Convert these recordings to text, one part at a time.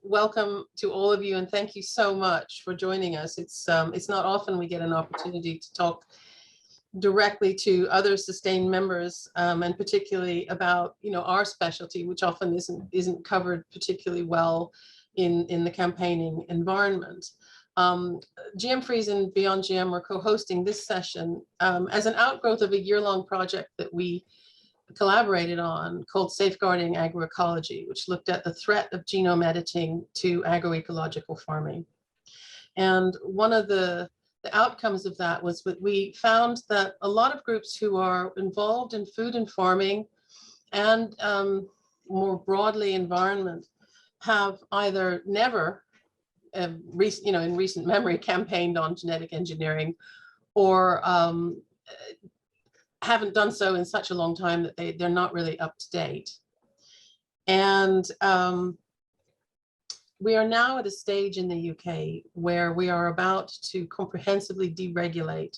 Welcome to all of you, and thank you so much for joining us. It's not often we get an opportunity to talk directly to other sustained members, and particularly about our specialty, which often isn't covered particularly well in the campaigning environment. GM Freeze and Beyond GM are co-hosting this session as an outgrowth of a year-long project that we collaborated on called Safeguarding Agroecology, which looked at the threat of genome editing to agroecological farming. And one of the outcomes of that was that we found that a lot of groups who are involved in food and farming and more broadly environment have either never, in recent memory, campaigned on genetic engineering, or haven't done so in such a long time that they're not really up to date. And we are now at a stage in the UK where we are about to comprehensively deregulate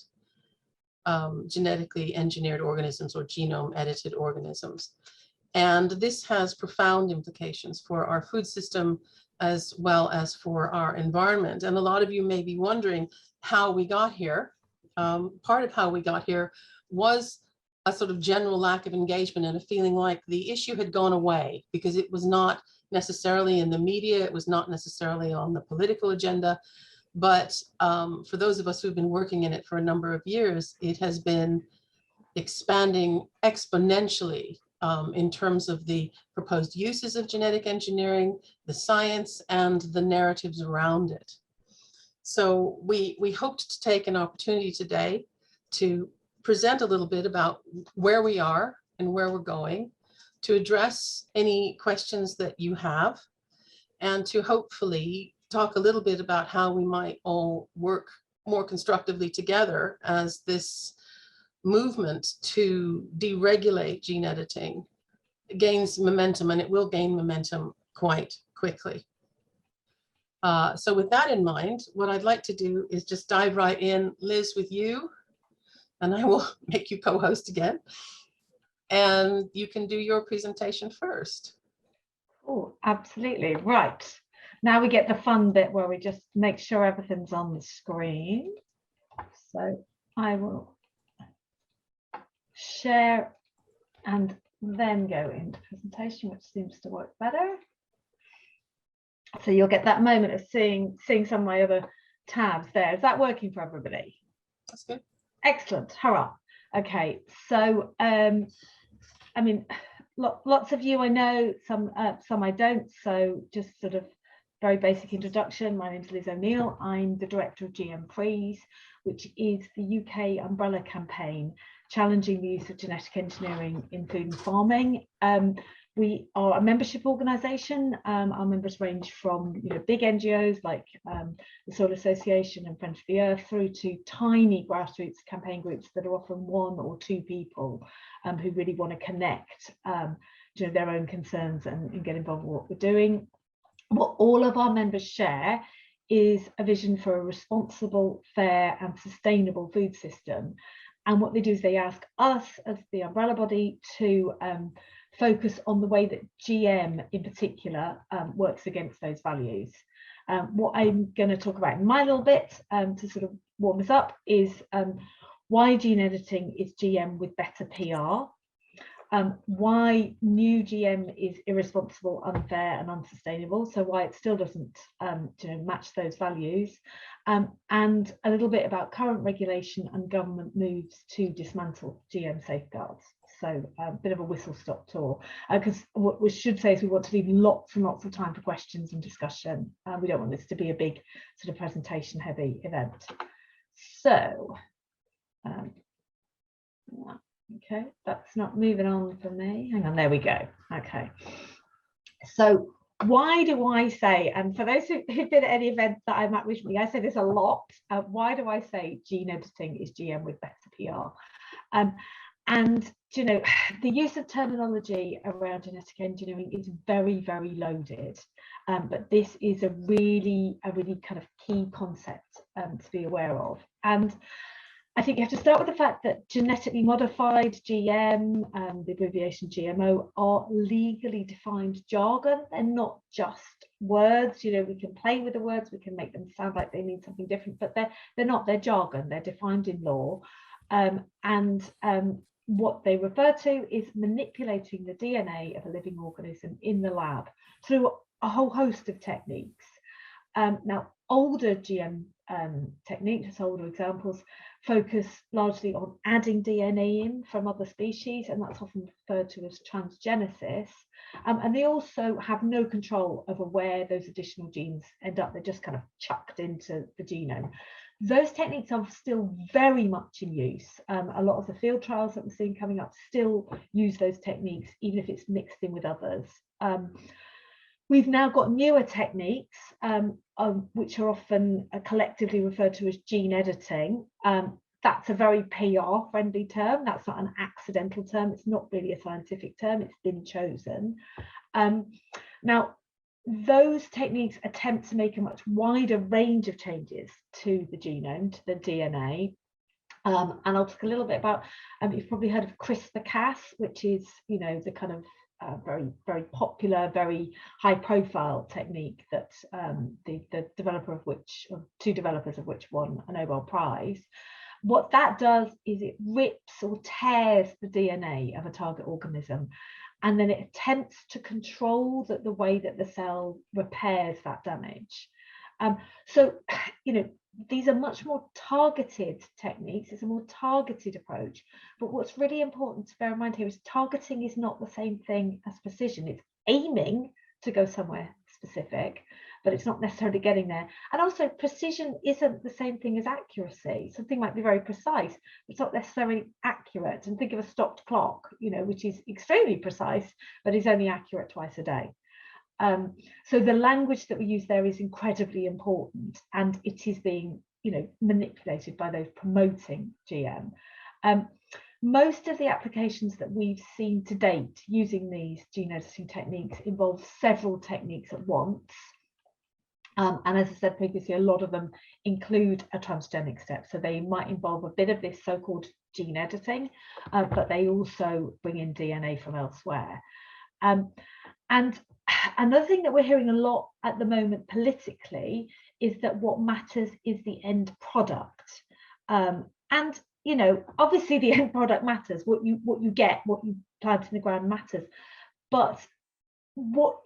genetically engineered organisms or genome edited organisms. And this has profound implications for our food system as well as for our environment. And a lot of you may be wondering how we got here. Part of how we got here was a sort of general lack of engagement and a feeling like the issue had gone away because it was not necessarily in the media, it was not necessarily on the political agenda, but for those of us who've been working in it for a number of years, it has been expanding exponentially in terms of the proposed uses of genetic engineering, the science, and the narratives around it. So we hoped to take an opportunity today to present a little bit about where we are and where we're going, to address any questions that you have, and to hopefully talk a little bit about how we might all work more constructively together as this movement to deregulate gene editing gains momentum, and it will gain momentum quite quickly. So with that in mind, what I'd like to do is just dive right in, Liz, with you, and I will make you co-host again. And you can do your presentation first. Oh, absolutely. Right. Now we get the fun bit where we just make sure everything's on the screen. So I will share and then go into presentation, which seems to work better. So you'll get that moment of seeing some of my other tabs there. Is that working for everybody? That's good. Excellent. Hurrah. Okay. So, I mean, lots of you I know, some I don't. So just sort of very basic introduction. My name is Liz O'Neill. I'm the director of GM Freeze, which is the UK umbrella campaign challenging the use of genetic engineering in food and farming. We are a membership organisation. Our members range from big NGOs like the Soil Association and Friends of the Earth through to tiny grassroots campaign groups that are often one or two people who really want to connect their own concerns and get involved with what we're doing. What all of our members share is a vision for a responsible, fair and sustainable food system. And what they do is they ask us as the umbrella body to focus on the way that GM in particular works against those values. What I'm going to talk about in my little bit to sort of warm us up is why gene editing is GM with better PR, why new GM is irresponsible, unfair and unsustainable, so why it still doesn't match those values, and a little bit about current regulation and government moves to dismantle GM safeguards. So a bit of a whistle-stop tour, because what we should say is we want to leave lots and lots of time for questions and discussion. We don't want this to be a big sort of presentation heavy event. So, okay, that's not moving on for me. Hang on, there we go. Okay. So why do I say, and for those who've been at any event that I'm at recently, I say this a lot. Why do I say gene editing is GM with better PR? And the use of terminology around genetic engineering is very, very loaded, but this is a really kind of key concept to be aware of. And I think you have to start with the fact that genetically modified, GM, the abbreviation GMO, are legally defined jargon. They're not just words. You know, we can play with the words, we can make them sound like they mean something different, but they're not. They're jargon. They're defined in law, what they refer to is manipulating the DNA of a living organism in the lab through a whole host of techniques. Now, older GM techniques, older examples, focus largely on adding DNA in from other species, and that's often referred to as transgenesis. And they also have no control over where those additional genes end up. They're just kind of chucked into the genome. Those techniques are still very much in use. A lot of the field trials that we're seeing coming up still use those techniques, even if it's mixed in with others. We've now got newer techniques, which are often collectively referred to as gene editing. That's a very PR-friendly term. That's not an accidental term. It's not really a scientific term. It's been chosen. Now, those techniques attempt to make a much wider range of changes to the genome, to the DNA. And I'll talk a little bit about, you've probably heard of CRISPR-Cas, which is, you know, the kind of very, very popular, very high profile technique that the developer of which, or two developers of which won a Nobel Prize. What that does is it rips or tears the DNA of a target organism, and then it attempts to control the way that the cell repairs that damage. So, you know, these are much more targeted techniques. It's a more targeted approach. But what's really important to bear in mind here is targeting is not the same thing as precision. It's aiming to go somewhere specific, but it's not necessarily getting there. And also, precision isn't the same thing as accuracy. Something might be very precise, but it's not necessarily accurate. And think of a stopped clock, you know, which is extremely precise, but is only accurate twice a day. So the language that we use there is incredibly important, and it is being, you know, manipulated by those promoting GM. Most of the applications that we've seen to date using these gene editing techniques involve several techniques at once. And as I said previously, a lot of them include a transgenic step. So they might involve a bit of this so-called gene editing, but they also bring in DNA from elsewhere. And another thing that we're hearing a lot at the moment politically is that what matters is the end product. And, you know, obviously the end product matters. What you get, what you plant in the ground matters. But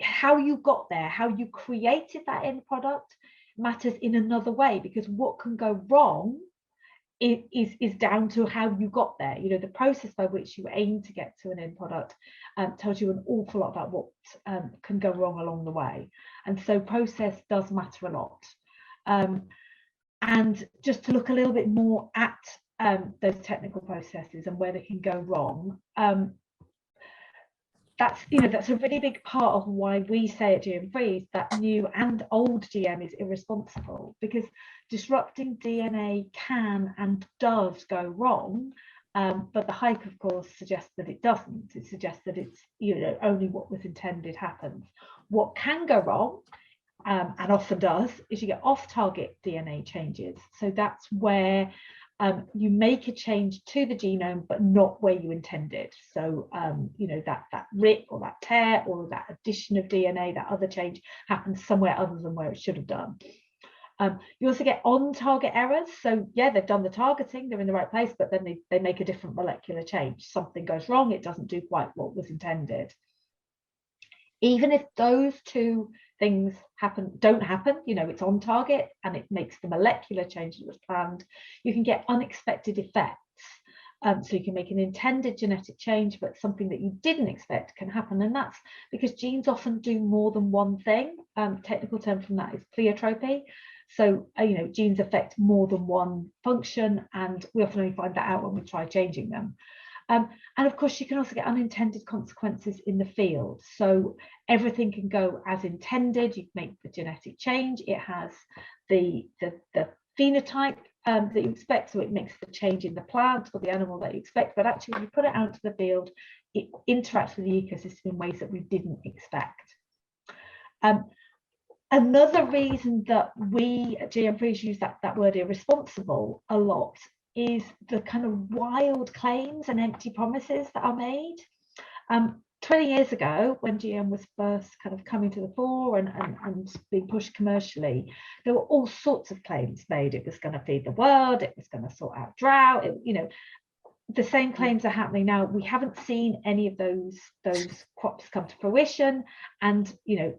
how you got there, how you created that end product matters in another way, because what can go wrong is down to how you got there. You know, the process by which you aim to get to an end product tells you an awful lot about what can go wrong along the way. And so process does matter a lot. And just to look a little bit more at those technical processes and where they can go wrong, that's a really big part of why we say at GM3 that new and old GM is irresponsible, because disrupting DNA can and does go wrong, but the hype, of course, suggests that it doesn't. It suggests that it's, you know, only what was intended happens. What can go wrong, and often does, is you get off-target DNA changes. So that's where you make a change to the genome, but not where you intended. So, you know, that rip or that tear or that addition of DNA, that other change happens somewhere other than where it should have done. You also get on-target errors. So, yeah, they've done the targeting, they're in the right place, but then they make a different molecular change. Something goes wrong, it doesn't do quite what was intended. Even if those two things don't happen, you know, it's on target and it makes the molecular change that was planned, you can get unexpected effects. So you can make an intended genetic change, but something that you didn't expect can happen. And that's because genes often do more than one thing. Technical term from that is pleiotropy. So, you know, genes affect more than one function, and we often only find that out when we try changing them. And of course, you can also get unintended consequences in the field. So everything can go as intended. You make the genetic change. It has the phenotype that you expect. So it makes the change in the plant or the animal that you expect. But actually, when you put it out to the field, it interacts with the ecosystem in ways that we didn't expect. Another reason that we at GM3 use that word irresponsible a lot is the kind of wild claims and empty promises that are made. 20 years ago, when GM was first kind of coming to the fore and being pushed commercially, there were all sorts of claims made. It was going to feed the world, it was going to sort out drought, the same claims are happening now. We haven't seen any of those crops come to fruition, and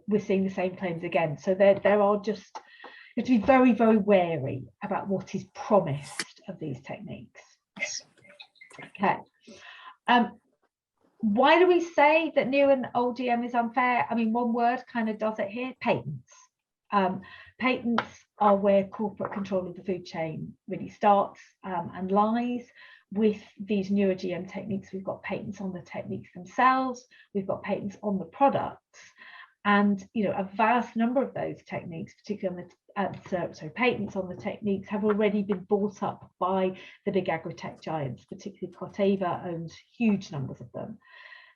we're seeing the same claims again. So there are just, you have to be very, very wary about what is promised of these techniques. Okay. Why do we say that new and old GM is unfair? I mean, one word kind of does it here: patents. Patents are where corporate control of the food chain really starts and lies. With these newer GM techniques, we've got patents on the techniques themselves, we've got patents on the products, and a vast number of those techniques, particularly on the patents on the techniques, have already been bought up by the big agri-tech giants. Particularly Corteva owns huge numbers of them.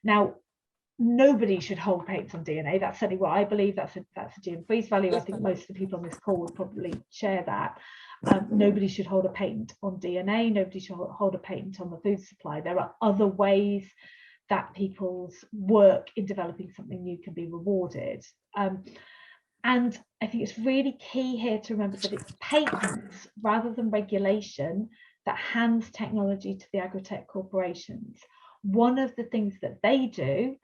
Now, nobody should hold patents on DNA. That's certainly what I believe. That's a GM freeze value. I think most of the people on this call would probably share that. Nobody should hold a patent on DNA. Nobody should hold a patent on the food supply. There are other ways that people's work in developing something new can be rewarded. And I think it's really key here to remember that it's patents rather than regulation that hands technology to the agri-tech corporations. One of the things that they do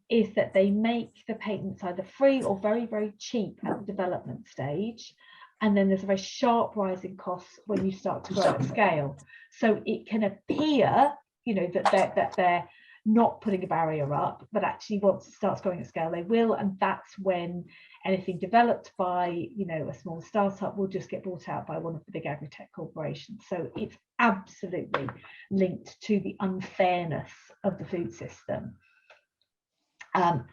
is that they make the patents either free or very, very cheap at the development stage. And then there's a very sharp rise in costs when you start to grow at scale. So it can appear, that they're not putting a barrier up, but actually once it starts growing at scale, they will. And that's when anything developed by, a small startup will just get bought out by one of the big agri-tech corporations. So it's absolutely linked to the unfairness of the food system. And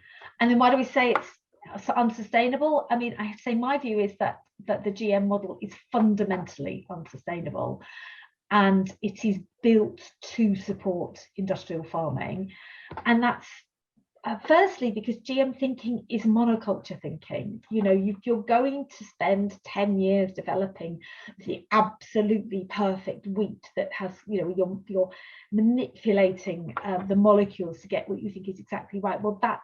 then why do we say it's unsustainable? I mean, I have to say my view is that the GM model is fundamentally unsustainable, and it is built to support industrial farming. And that's firstly because GM thinking is monoculture thinking. You're going to spend 10 years developing the absolutely perfect wheat that has, you're manipulating the molecules to get what you think is exactly right. Well, that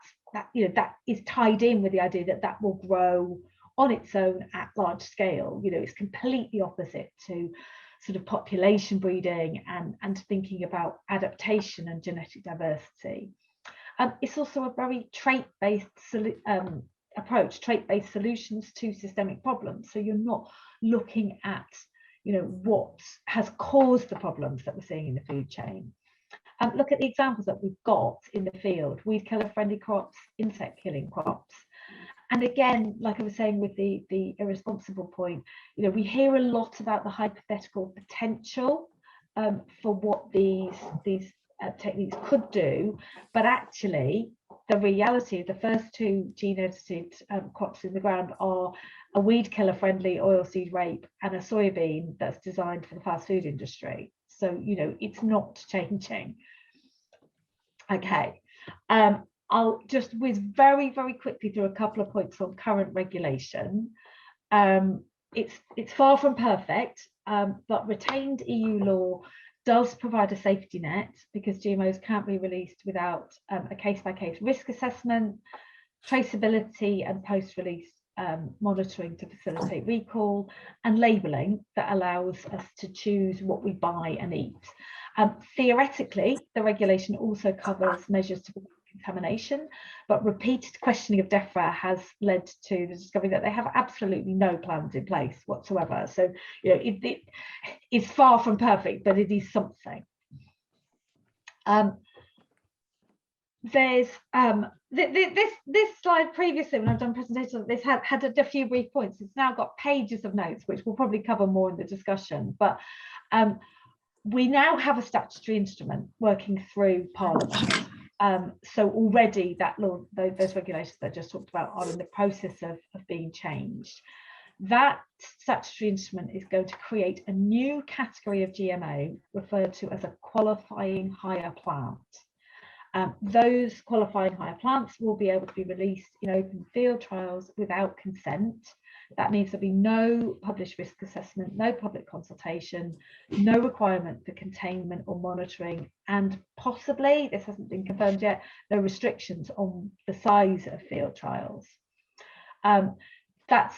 is tied in with the idea that will grow on its own at large scale. It's completely opposite to sort of population breeding and thinking about adaptation and genetic diversity. It's also a very trait-based approach, trait-based solutions to systemic problems. So you're not looking at, what has caused the problems that we're seeing in the food chain. Look at the examples that we've got in the field: weed killer friendly crops, insect killing crops. And again, like I was saying with the irresponsible point, we hear a lot about the hypothetical potential for what these techniques could do, but actually the reality, the first two gene edited crops in the ground are a weed killer friendly oilseed rape and a soybean that's designed for the fast food industry. So it's not changing. Okay. I'll just whiz very, very quickly through a couple of points on current regulation. It's far from perfect, but retained EU law does provide a safety net because GMOs can't be released without a case-by-case risk assessment, traceability and post-release monitoring to facilitate recall, and labelling that allows us to choose what we buy and eat. Theoretically, the regulation also covers measures to prevent contamination, but repeated questioning of DEFRA has led to the discovery that they have absolutely no plans in place whatsoever. So it is far from perfect, but it is something. There's this slide previously when I've done presentations of this had a few brief points. It's now got pages of notes, which we'll probably cover more in the discussion, but we now have a statutory instrument working through Parliament. So already that law, those regulations that I just talked about are in the process of being changed. That statutory instrument is going to create a new category of GMO referred to as a qualifying higher plant. Those qualifying higher plants will be able to be released in open field trials without consent. That means there'll be no published risk assessment, no public consultation, no requirement for containment or monitoring, and possibly, this hasn't been confirmed yet, no restrictions on the size of field trials. That's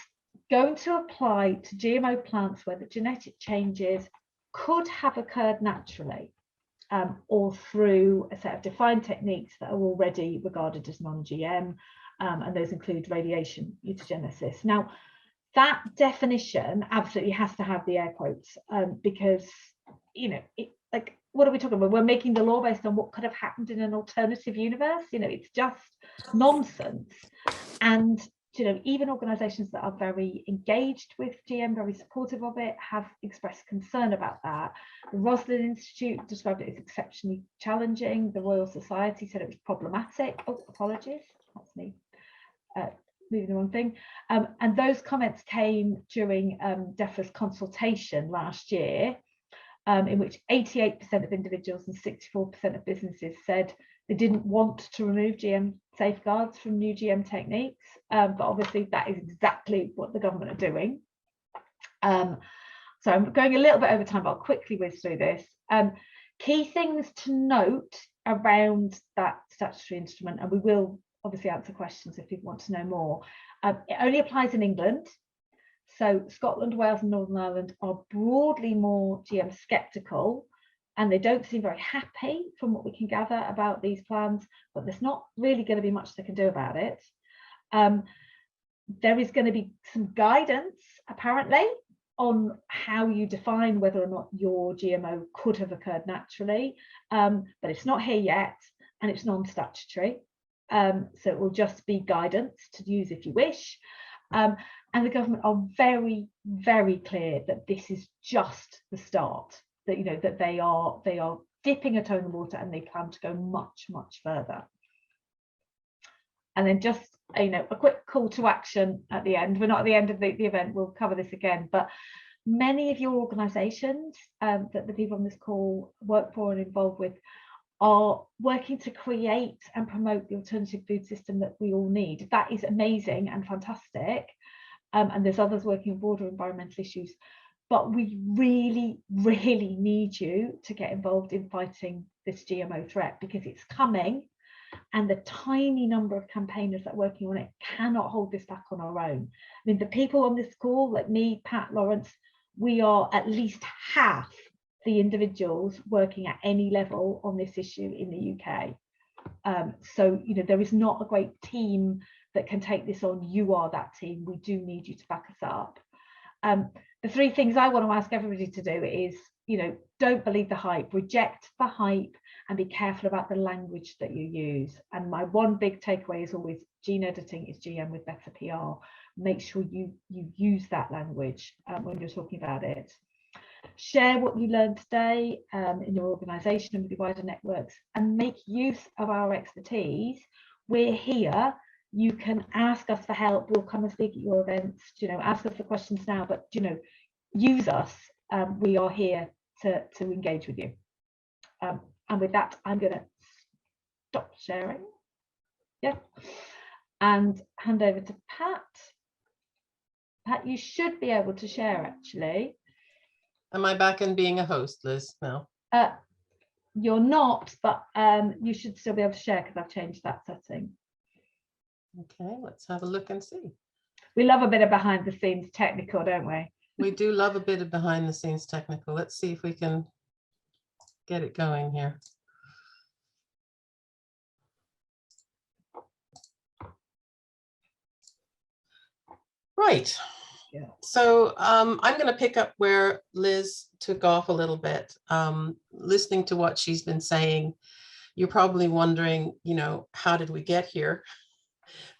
going to apply to GMO plants where the genetic changes could have occurred naturally, or through a set of defined techniques that are already regarded as non-GM, and those include radiation mutagenesis. Now, that definition absolutely has to have the air quotes, because, you know, like, what are we talking about? We're making the law based on what could have happened in an alternative universe. You know, it's just nonsense. And, you know, even organisations that are very engaged with GM, very supportive of it, have expressed concern about that. The Roslin Institute described it as exceptionally challenging. The Royal Society said it was problematic. Oh, apologies, that's me. Moving the wrong thing. And those comments came during DEFRA's consultation last year, in which 88% of individuals and 64% of businesses said they didn't want to remove GM safeguards from new GM techniques, but obviously that is exactly what the government are doing. So I'm going a little bit over time, but I'll quickly whiz through this. Key things to note around that statutory instrument, and we will obviously answer questions if people want to know more. It only applies in England. So Scotland, Wales and Northern Ireland are broadly more GM sceptical, and they don't seem very happy from what we can gather about these plans, but there's not really going to be much they can do about it. There is going to be some guidance, apparently, on how you define whether or not your GMO could have occurred naturally, but it's not here yet, and it's non-statutory. So it will just be guidance to use if you wish. And the government are very, very clear that this is just the start, that, you know, that they are dipping a toe in the water and they plan to go much, much further. And then just, you know, a quick call to action at the end. We're not at the end of the event, we'll cover this again, but many of your organisations that the people on this call work for and involved with are working to create and promote the alternative food system that we all need. That is amazing and fantastic. And there's others working on broader environmental issues. But we really, really need you to get involved in fighting this GMO threat, because it's coming. And the tiny number of campaigners that are working on it cannot hold this back on our own. I mean, the people on this call, like me, Pat, Lawrence, we are at least half the individuals working at any level on this issue in the UK. So, you know, there is not a great team that can take this on. You are that team. We do need you to back us up. The three things I want to ask everybody to do is, you know, don't believe the hype, reject the hype, and be careful about the language that you use. And my one big takeaway is always gene editing is GM with better PR. Make sure you use that language when you're talking about it. Share what you learned today in your organisation and with your wider networks, and make use of our expertise. We're here. You can ask us for help. We'll come and speak at your events. You know, ask us for questions now, but, you know, use us. We are here to engage with you. And with that, I'm going to stop sharing. Yeah, and hand over to Pat. Pat, you should be able to share, actually. Am I back in being a host, Liz, now? You're not, but you should still be able to share because I've changed that setting. Okay, let's have a look and see. We love a bit of behind the scenes technical, don't we? We do love a bit of behind the scenes technical. Let's see if we can get it going here. Right. Yeah. So I'm going to pick up where Liz took off a little bit. Listening to what she's been saying, you're probably wondering, you know, how did we get here?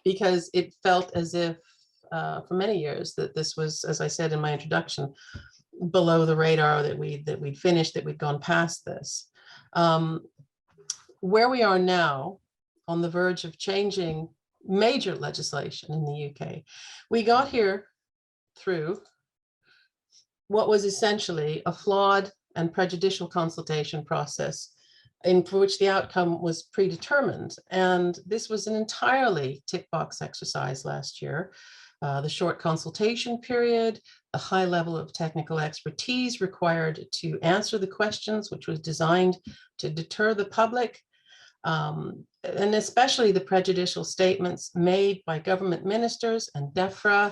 Because it felt as if for many years that this was, as I said in my introduction, below the radar, that we'd finished, that we'd gone past this. Where we are now, on the verge of changing major legislation in the UK, we got here through what was essentially a flawed and prejudicial consultation process for which the outcome was predetermined. And this was an entirely tick box exercise last year. The short consultation period, the high level of technical expertise required to answer the questions, which was designed to deter the public, and especially the prejudicial statements made by government ministers and DEFRA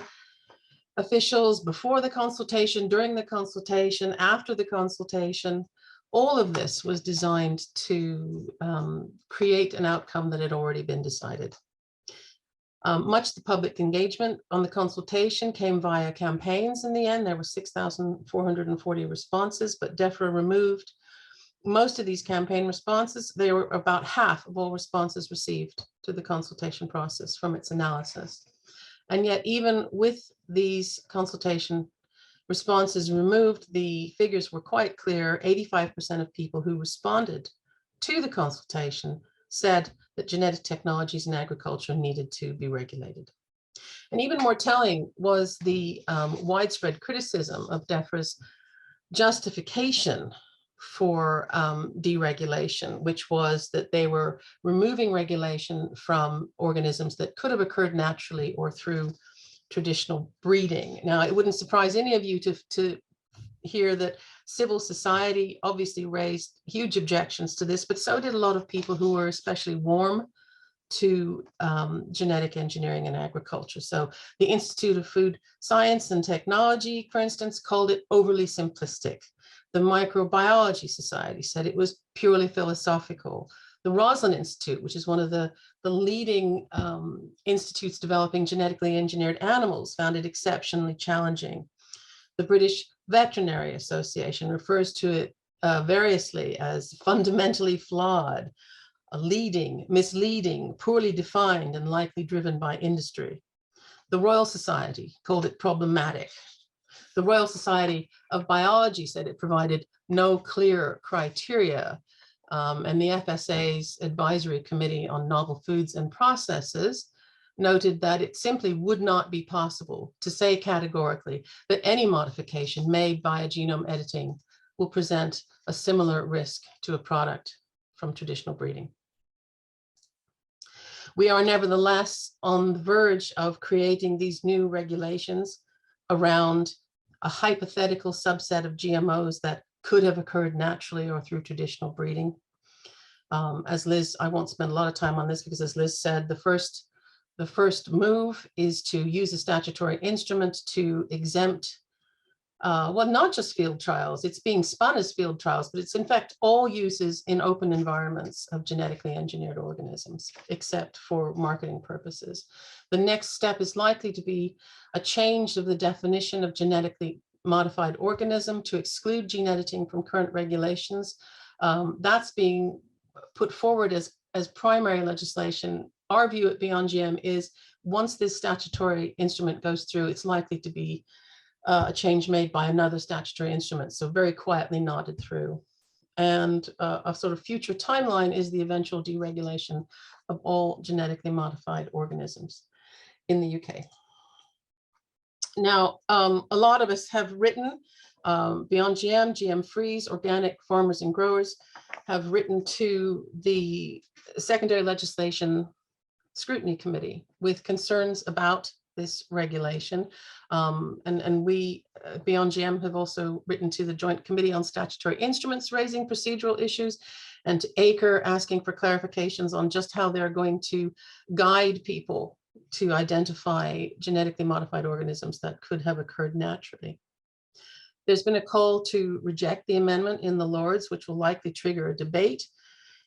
officials before the consultation, during the consultation, after the consultation. All of this was designed to create an outcome that had already been decided. Much of the public engagement on the consultation came via campaigns in the end. There were 6,440 responses, but DEFRA removed most of these campaign responses. They were about half of all responses received to the consultation process from its analysis. And yet, even with these consultation responses removed, the figures were quite clear. 85% of people who responded to the consultation said that genetic technologies in agriculture needed to be regulated. And even more telling was the widespread criticism of DEFRA's justification for deregulation, which was that they were removing regulation from organisms that could have occurred naturally or through traditional breeding. Now, it wouldn't surprise any of you to hear that civil society obviously raised huge objections to this, but so did a lot of people who were especially warm to genetic engineering in agriculture. So the Institute of Food Science and Technology, for instance, called it overly simplistic. The Microbiology Society said it was purely philosophical. The Roslin Institute, which is one of the leading institutes developing genetically engineered animals, found it exceptionally challenging. The British Veterinary Association refers to it variously as fundamentally flawed, misleading, poorly defined, and likely driven by industry. The Royal Society called it problematic. The Royal Society of Biology said it provided no clear criteria. And the FSA's Advisory Committee on Novel Foods and Processes noted that it simply would not be possible to say categorically that any modification made by a genome editing will present a similar risk to a product from traditional breeding. We are nevertheless on the verge of creating these new regulations around a hypothetical subset of GMOs that could have occurred naturally or through traditional breeding. As Liz, I won't spend a lot of time on this because as Liz said, the first move is to use a statutory instrument to exempt, well, not just field trials, it's being spun as field trials, but it's in fact all uses in open environments of genetically engineered organisms, except for marketing purposes. The next step is likely to be a change of the definition of genetically modified organism to exclude gene editing from current regulations. That's being put forward as primary legislation. Our view at Beyond GM is once this statutory instrument goes through, it's likely to be a change made by another statutory instrument, so very quietly nodded through. And a sort of future timeline is the eventual deregulation of all genetically modified organisms in the UK. Now, a lot of us have written, Beyond GM, GM Freeze, organic farmers and growers have written to the Secondary Legislation Scrutiny Committee with concerns about this regulation. And we, Beyond GM, have also written to the Joint Committee on Statutory Instruments raising procedural issues, and to ACRE asking for clarifications on just how they're going to guide people to identify genetically modified organisms that could have occurred naturally. There's been a call to reject the amendment in the Lords, which will likely trigger a debate.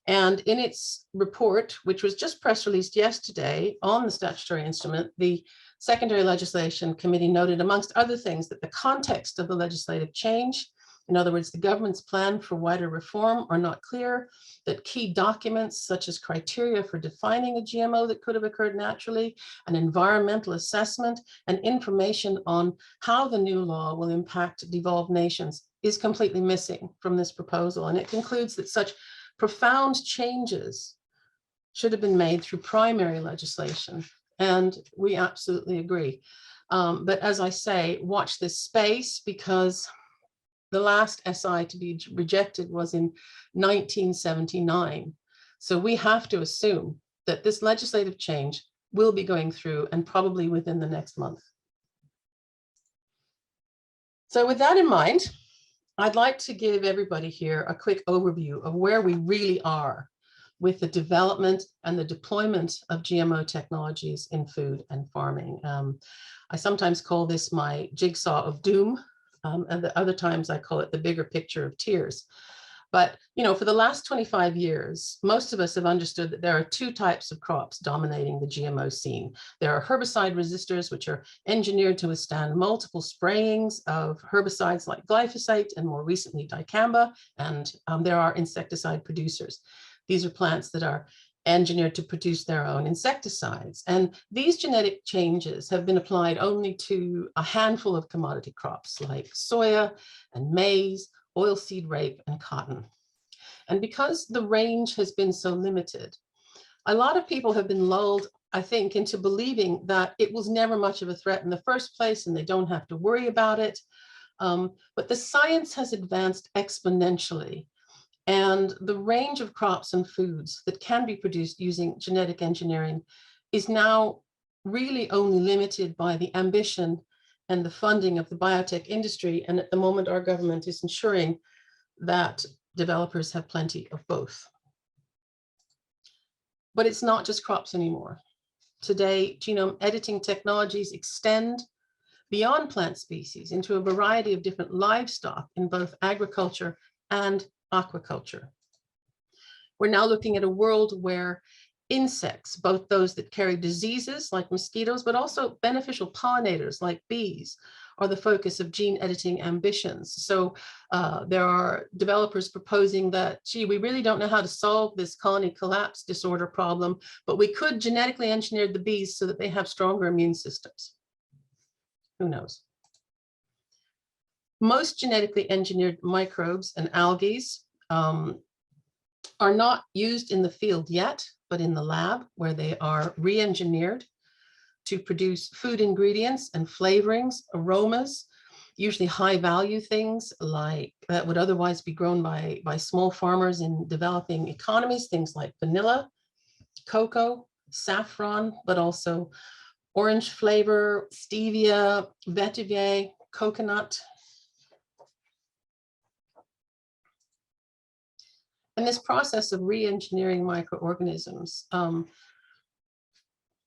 And in its report, which was just press released yesterday on the statutory instrument, the Secondary Legislation Committee noted, amongst other things, that the context of the legislative change, in other words, the government's plan for wider reform, are not clear, that key documents such as criteria for defining a GMO that could have occurred naturally, an environmental assessment, and information on how the new law will impact devolved nations is completely missing from this proposal. And it concludes that such profound changes should have been made through primary legislation. And we absolutely agree. But as I say, watch this space, because The last SI to be rejected was in 1979. So we have to assume that this legislative change will be going through, and probably within the next month. So with that in mind, I'd like to give everybody here a quick overview of where we really are with the development and the deployment of GMO technologies in food and farming. I sometimes call this my jigsaw of doom, and the other times I call it the bigger picture of tears. But, for the last 25 years, most of us have understood that there are two types of crops dominating the GMO scene. There are herbicide resistors, which are engineered to withstand multiple sprayings of herbicides like glyphosate and more recently dicamba, and there are insecticide producers. These are plants that are engineered to produce their own insecticides. And these genetic changes have been applied only to a handful of commodity crops like soya and maize, oilseed rape, and cotton. And because the range has been so limited, a lot of people have been lulled, I think, into believing that it was never much of a threat in the first place and they don't have to worry about it. But the science has advanced exponentially, and the range of crops and foods that can be produced using genetic engineering is now really only limited by the ambition and the funding of the biotech industry. And at the moment, our government is ensuring that developers have plenty of both. But it's not just crops anymore. Today, genome editing technologies extend beyond plant species into a variety of different livestock in both agriculture and aquaculture. We're now looking at a world where insects, both those that carry diseases like mosquitoes, but also beneficial pollinators like bees, are the focus of gene editing ambitions. So there are developers proposing that, gee, we really don't know how to solve this colony collapse disorder problem, but we could genetically engineer the bees so that they have stronger immune systems. Who knows? Most genetically engineered microbes and algae are not used in the field yet, but in the lab, where they are re-engineered to produce food ingredients and flavorings, aromas, usually high value things like that would otherwise be grown by small farmers in developing economies, things like vanilla, cocoa, saffron, but also orange flavor, stevia, vetiver, coconut. And this process of re-engineering microorganisms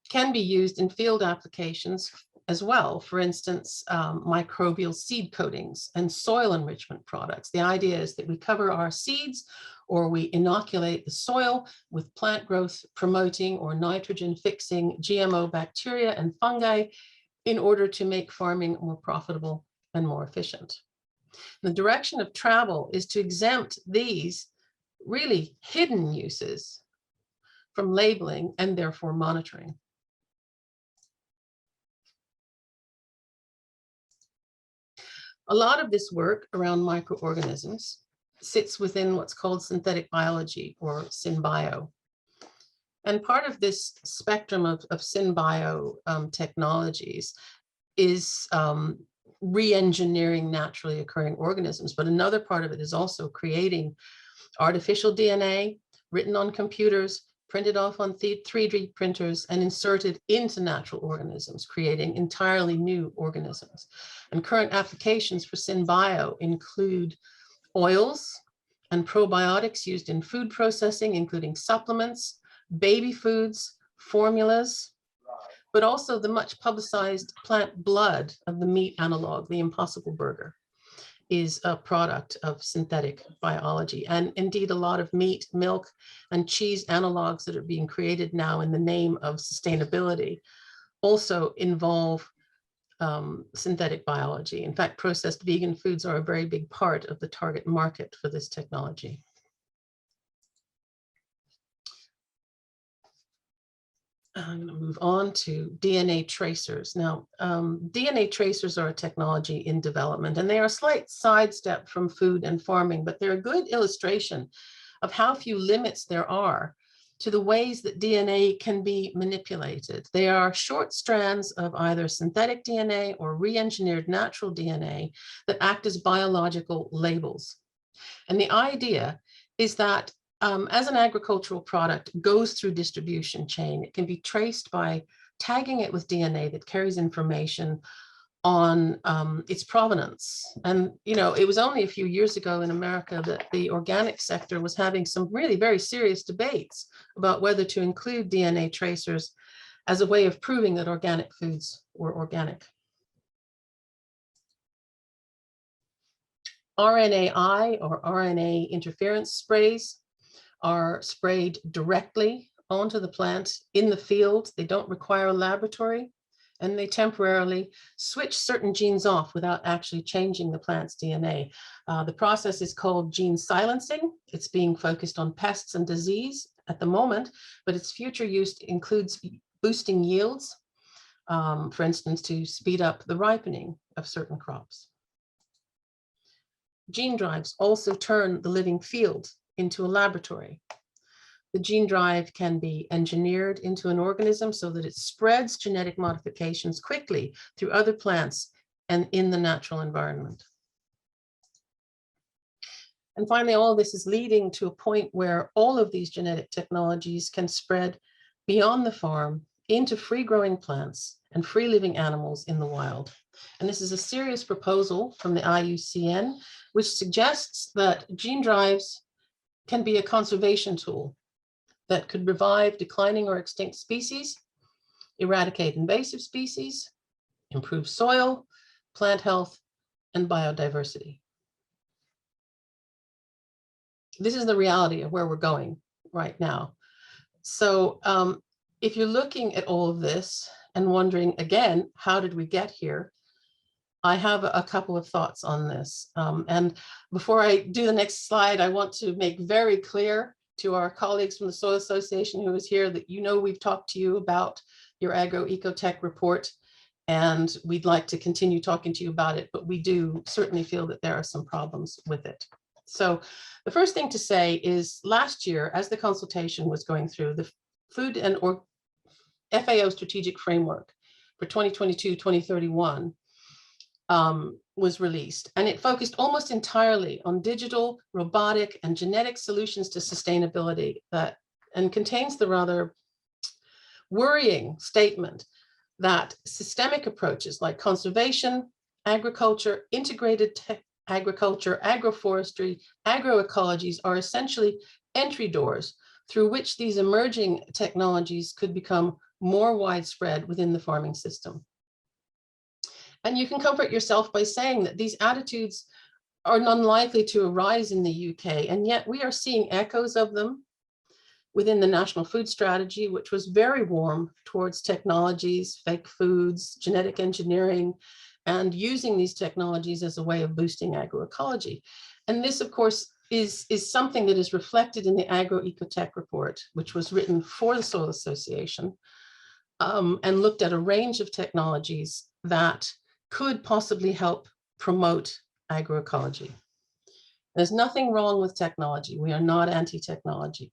can be used in field applications as well. For instance, microbial seed coatings and soil enrichment products. The idea is that we cover our seeds or we inoculate the soil with plant growth promoting or nitrogen fixing GMO bacteria and fungi in order to make farming more profitable and more efficient. The direction of travel is to exempt these really hidden uses from labeling and therefore monitoring. A lot of this work around microorganisms sits within what's called synthetic biology, or synbio. And part of this spectrum of synbio technologies is re-engineering naturally occurring organisms. But another part of it is also creating artificial DNA written on computers, printed off on 3D printers, and inserted into natural organisms, creating entirely new organisms. And current applications for synbio include oils and probiotics used in food processing, including supplements, baby foods, formulas, but also the much publicized plant blood of the meat analog, the Impossible Burger, is a product of synthetic biology. And indeed, a lot of meat, milk, and cheese analogs that are being created now in the name of sustainability also involve synthetic biology. In fact, processed vegan foods are a very big part of the target market for this technology. I'm going to move on to DNA tracers. Now, DNA tracers are a technology in development, and they are a slight sidestep from food and farming, but they're a good illustration of how few limits there are to the ways that DNA can be manipulated. They are short strands of either synthetic DNA or re-engineered natural DNA that act as biological labels. And the idea is that as an agricultural product goes through distribution chain, it can be traced by tagging it with DNA that carries information on its provenance. And, you know, it was only a few years ago in America that the organic sector was having some really very serious debates about whether to include DNA tracers as a way of proving that organic foods were organic. RNAi or RNA interference sprays are sprayed directly onto the plant in the field. They don't require a laboratory, and they temporarily switch certain genes off without actually changing the plant's DNA. The process is called gene silencing. It's being focused on pests and disease at the moment, but its future use includes boosting yields, for instance, to speed up the ripening of certain crops. Gene drives also turn the living field into a laboratory. The gene drive can be engineered into an organism so that it spreads genetic modifications quickly through other plants and in the natural environment. And finally, all of this is leading to a point where all of these genetic technologies can spread beyond the farm into free-growing plants and free-living animals in the wild. And this is a serious proposal from the IUCN, which suggests that gene drives can be a conservation tool that could revive declining or extinct species, eradicate invasive species, improve soil, plant health, and biodiversity. This is the reality of where we're going right now. So if you're looking at all of this and wondering, again, how did we get here? I have a couple of thoughts on this. And before I do the next slide, I want to make very clear to our colleagues from the Soil Association who is here that, you know, we've talked to you about your Agroecotech report, and we'd like to continue talking to you about it, but we do certainly feel that there are some problems with it. So the first thing to say is, last year, as the consultation was going through, the Food and FAO Strategic Framework for 2022-2031 was released, and it focused almost entirely on digital, robotic, and genetic solutions to sustainability, and contains the rather worrying statement that systemic approaches like conservation, agriculture, integrated agriculture, agroforestry, agroecologies are essentially entry doors through which these emerging technologies could become more widespread within the farming system. And you can comfort yourself by saying that these attitudes are unlikely to arise in the UK, and yet we are seeing echoes of them within the National Food Strategy, which was very warm towards technologies, fake foods, genetic engineering, and using these technologies as a way of boosting agroecology. And this, of course, is something that is reflected in the Agroecotech report, which was written for the Soil Association, and looked at a range of technologies that could possibly help promote agroecology. There's nothing wrong with technology. We are not anti-technology.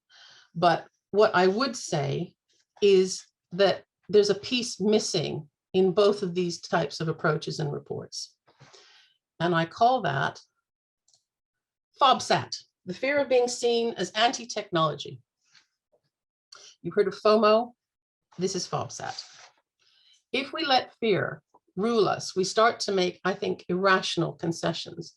But what I would say is that there's a piece missing in both of these types of approaches and reports. And I call that FOBSAT, the fear of being seen as anti-technology. You've heard of Fomo. This is FOBSAT. If we let fear rule us, we start to make, I think, irrational concessions,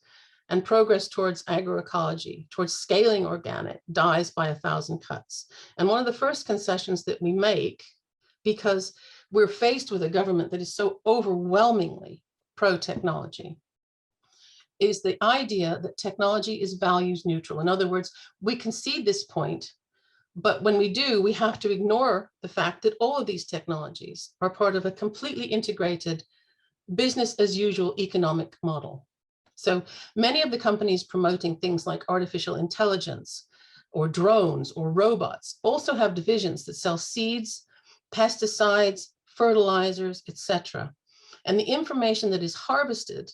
and progress towards agroecology, towards scaling organic, dies by 1,000 cuts. And one of the first concessions that we make, because we're faced with a government that is so overwhelmingly pro-technology, is the idea that technology is values neutral. In other words, we concede this point, but when we do, we have to ignore the fact that all of these technologies are part of a completely integrated business as usual economic model. So many of the companies promoting things like artificial intelligence or drones or robots also have divisions that sell seeds, pesticides, fertilizers, etc. And the information that is harvested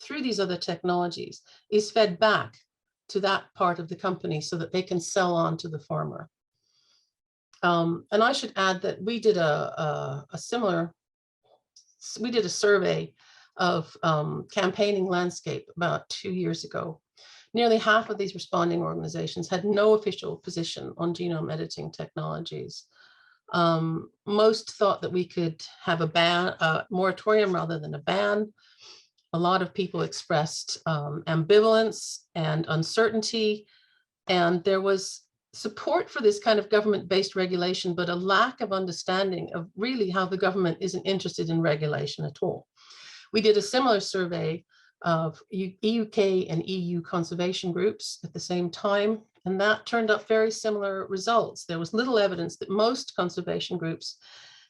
through these other technologies is fed back to that part of the company so that they can sell on to the farmer. And I should add that we did we did a survey of campaigning landscape about 2 years ago. Nearly half of these responding organizations had no official position on genome editing technologies. Most thought that we could have a moratorium rather than a ban. A lot of people expressed ambivalence and uncertainty, and there was support for this kind of government-based regulation, but a lack of understanding of really how the government isn't interested in regulation at all. We did a similar survey of UK and EU conservation groups at the same time, and that turned up very similar results. There was little evidence that most conservation groups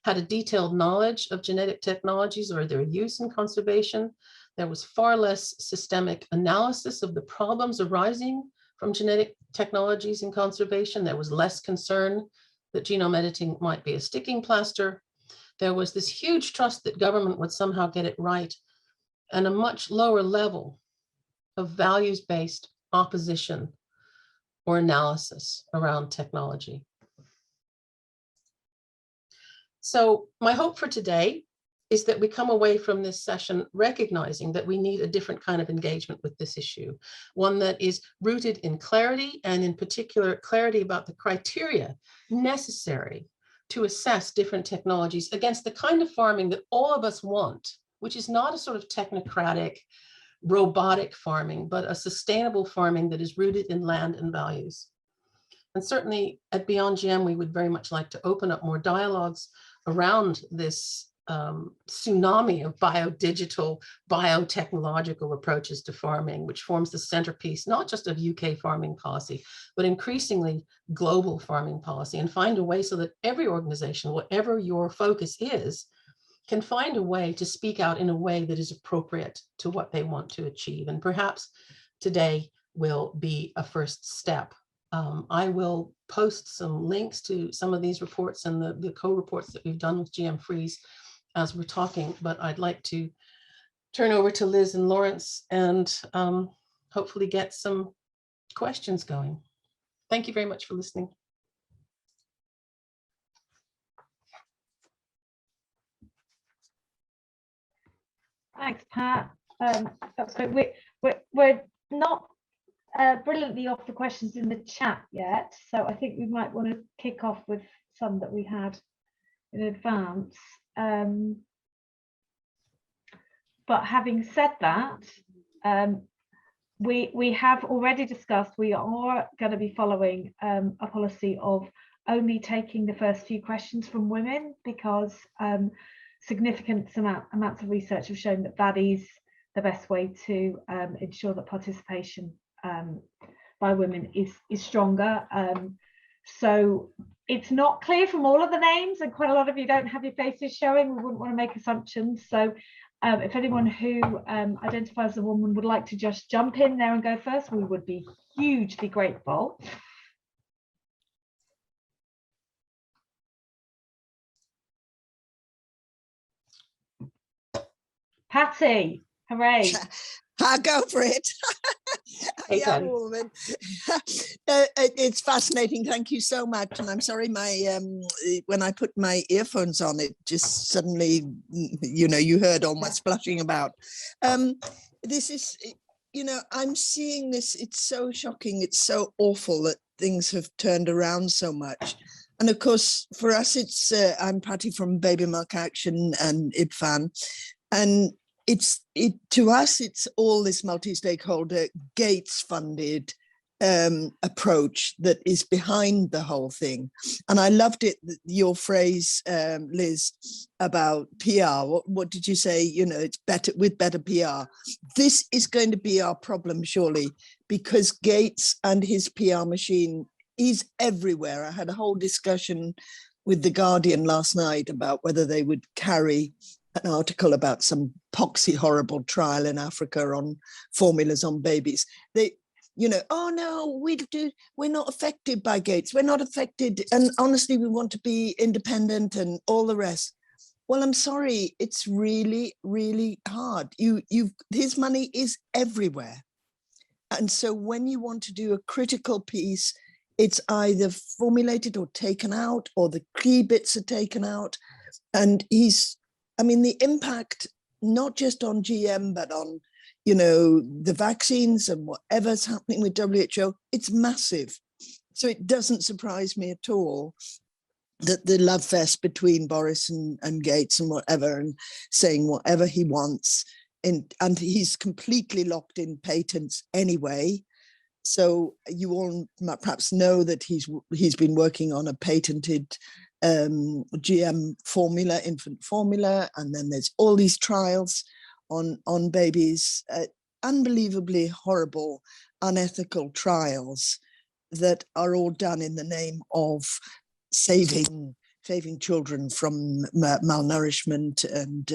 had a detailed knowledge of genetic technologies or their use in conservation. There was far less systemic analysis of the problems arising from genetic technologies in conservation. There was less concern that genome editing might be a sticking plaster. There was this huge trust that government would somehow get it right, and a much lower level of values-based opposition or analysis around technology. So my hope for today is that we come away from this session recognizing that we need a different kind of engagement with this issue, one that is rooted in clarity, and in particular clarity about the criteria necessary to assess different technologies against the kind of farming that all of us want, which is not a sort of technocratic, robotic farming, but a sustainable farming that is rooted in land and values. And certainly at Beyond GM, we would very much like to open up more dialogues around this tsunami of biodigital, biotechnological approaches to farming, which forms the centerpiece, not just of UK farming policy, but increasingly global farming policy, and find a way so that every organization, whatever your focus is, can find a way to speak out in a way that is appropriate to what they want to achieve. And perhaps today will be a first step. I will post some links to some of these reports and the co-reports that we've done with GM Freeze as we're talking, but I'd like to turn over to Liz and Lawrence and hopefully get some questions going. Thank you very much for listening. Thanks, Pat. That's great. We're not brilliantly off the questions in the chat yet, so I think we might want to kick off with some that we had in advance. But having said that, we have already discussed we are going to be following a policy of only taking the first few questions from women, because significant amounts of research have shown that that is the best way to ensure that participation by women is stronger. So it's not clear from all of the names, and quite a lot of you don't have your faces showing. We wouldn't want to make assumptions. So if anyone who identifies as a woman would like to just jump in there and go first, we would be hugely grateful. Patty, hooray. I'll go for it. Hey, Yeah, woman. It's fascinating. Thank you so much. And I'm sorry, my when I put my earphones on, it just suddenly, you heard all my splashing about. This is, I'm seeing this. It's so shocking. It's so awful that things have turned around so much. And of course, for us, it's I'm Patty from Baby Milk Action and IBFAN, and to us, it's all this multi-stakeholder Gates-funded approach that is behind the whole thing. And I loved it, your phrase, Liz, about PR. What did you say? It's better with better PR. This is going to be our problem, surely, because Gates and his PR machine is everywhere. I had a whole discussion with The Guardian last night about whether they would carry an article about some poxy horrible trial in Africa on formulas on babies. They, oh no, we're not affected by Gates. We're not affected. And honestly, we want to be independent and all the rest. Well, I'm sorry, it's really, really hard. His money is everywhere. And so when you want to do a critical piece it's either formulated or taken out, or the key bits are taken out. And I mean, the impact, not just on GM, but on, you know, the vaccines and whatever's happening with WHO, it's massive. So it doesn't surprise me at all that the love fest between Boris and Gates and whatever, and saying whatever he wants, and he's completely locked in patents anyway. So you all perhaps know that he's been working on a patented GM formula, infant formula, and then there's all these trials on babies, unbelievably horrible, unethical trials that are all done in the name of saving children from malnourishment and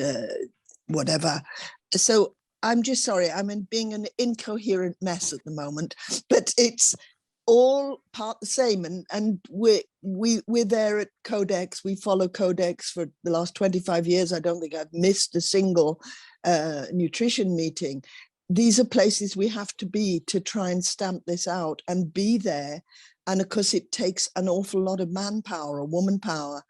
whatever. So I'm just sorry, I'm being an incoherent mess at the moment, but it's all part the same. And we're there at Codex. We follow Codex for the last 25 years. I don't think I've missed a single nutrition meeting. These are places we have to be to try and stamp this out and be there. And of course, it takes an awful lot of manpower or woman power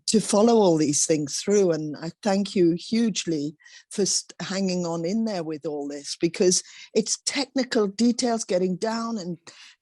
to follow all these things through. And I thank you hugely for hanging on in there with all this, because it's technical details, getting down and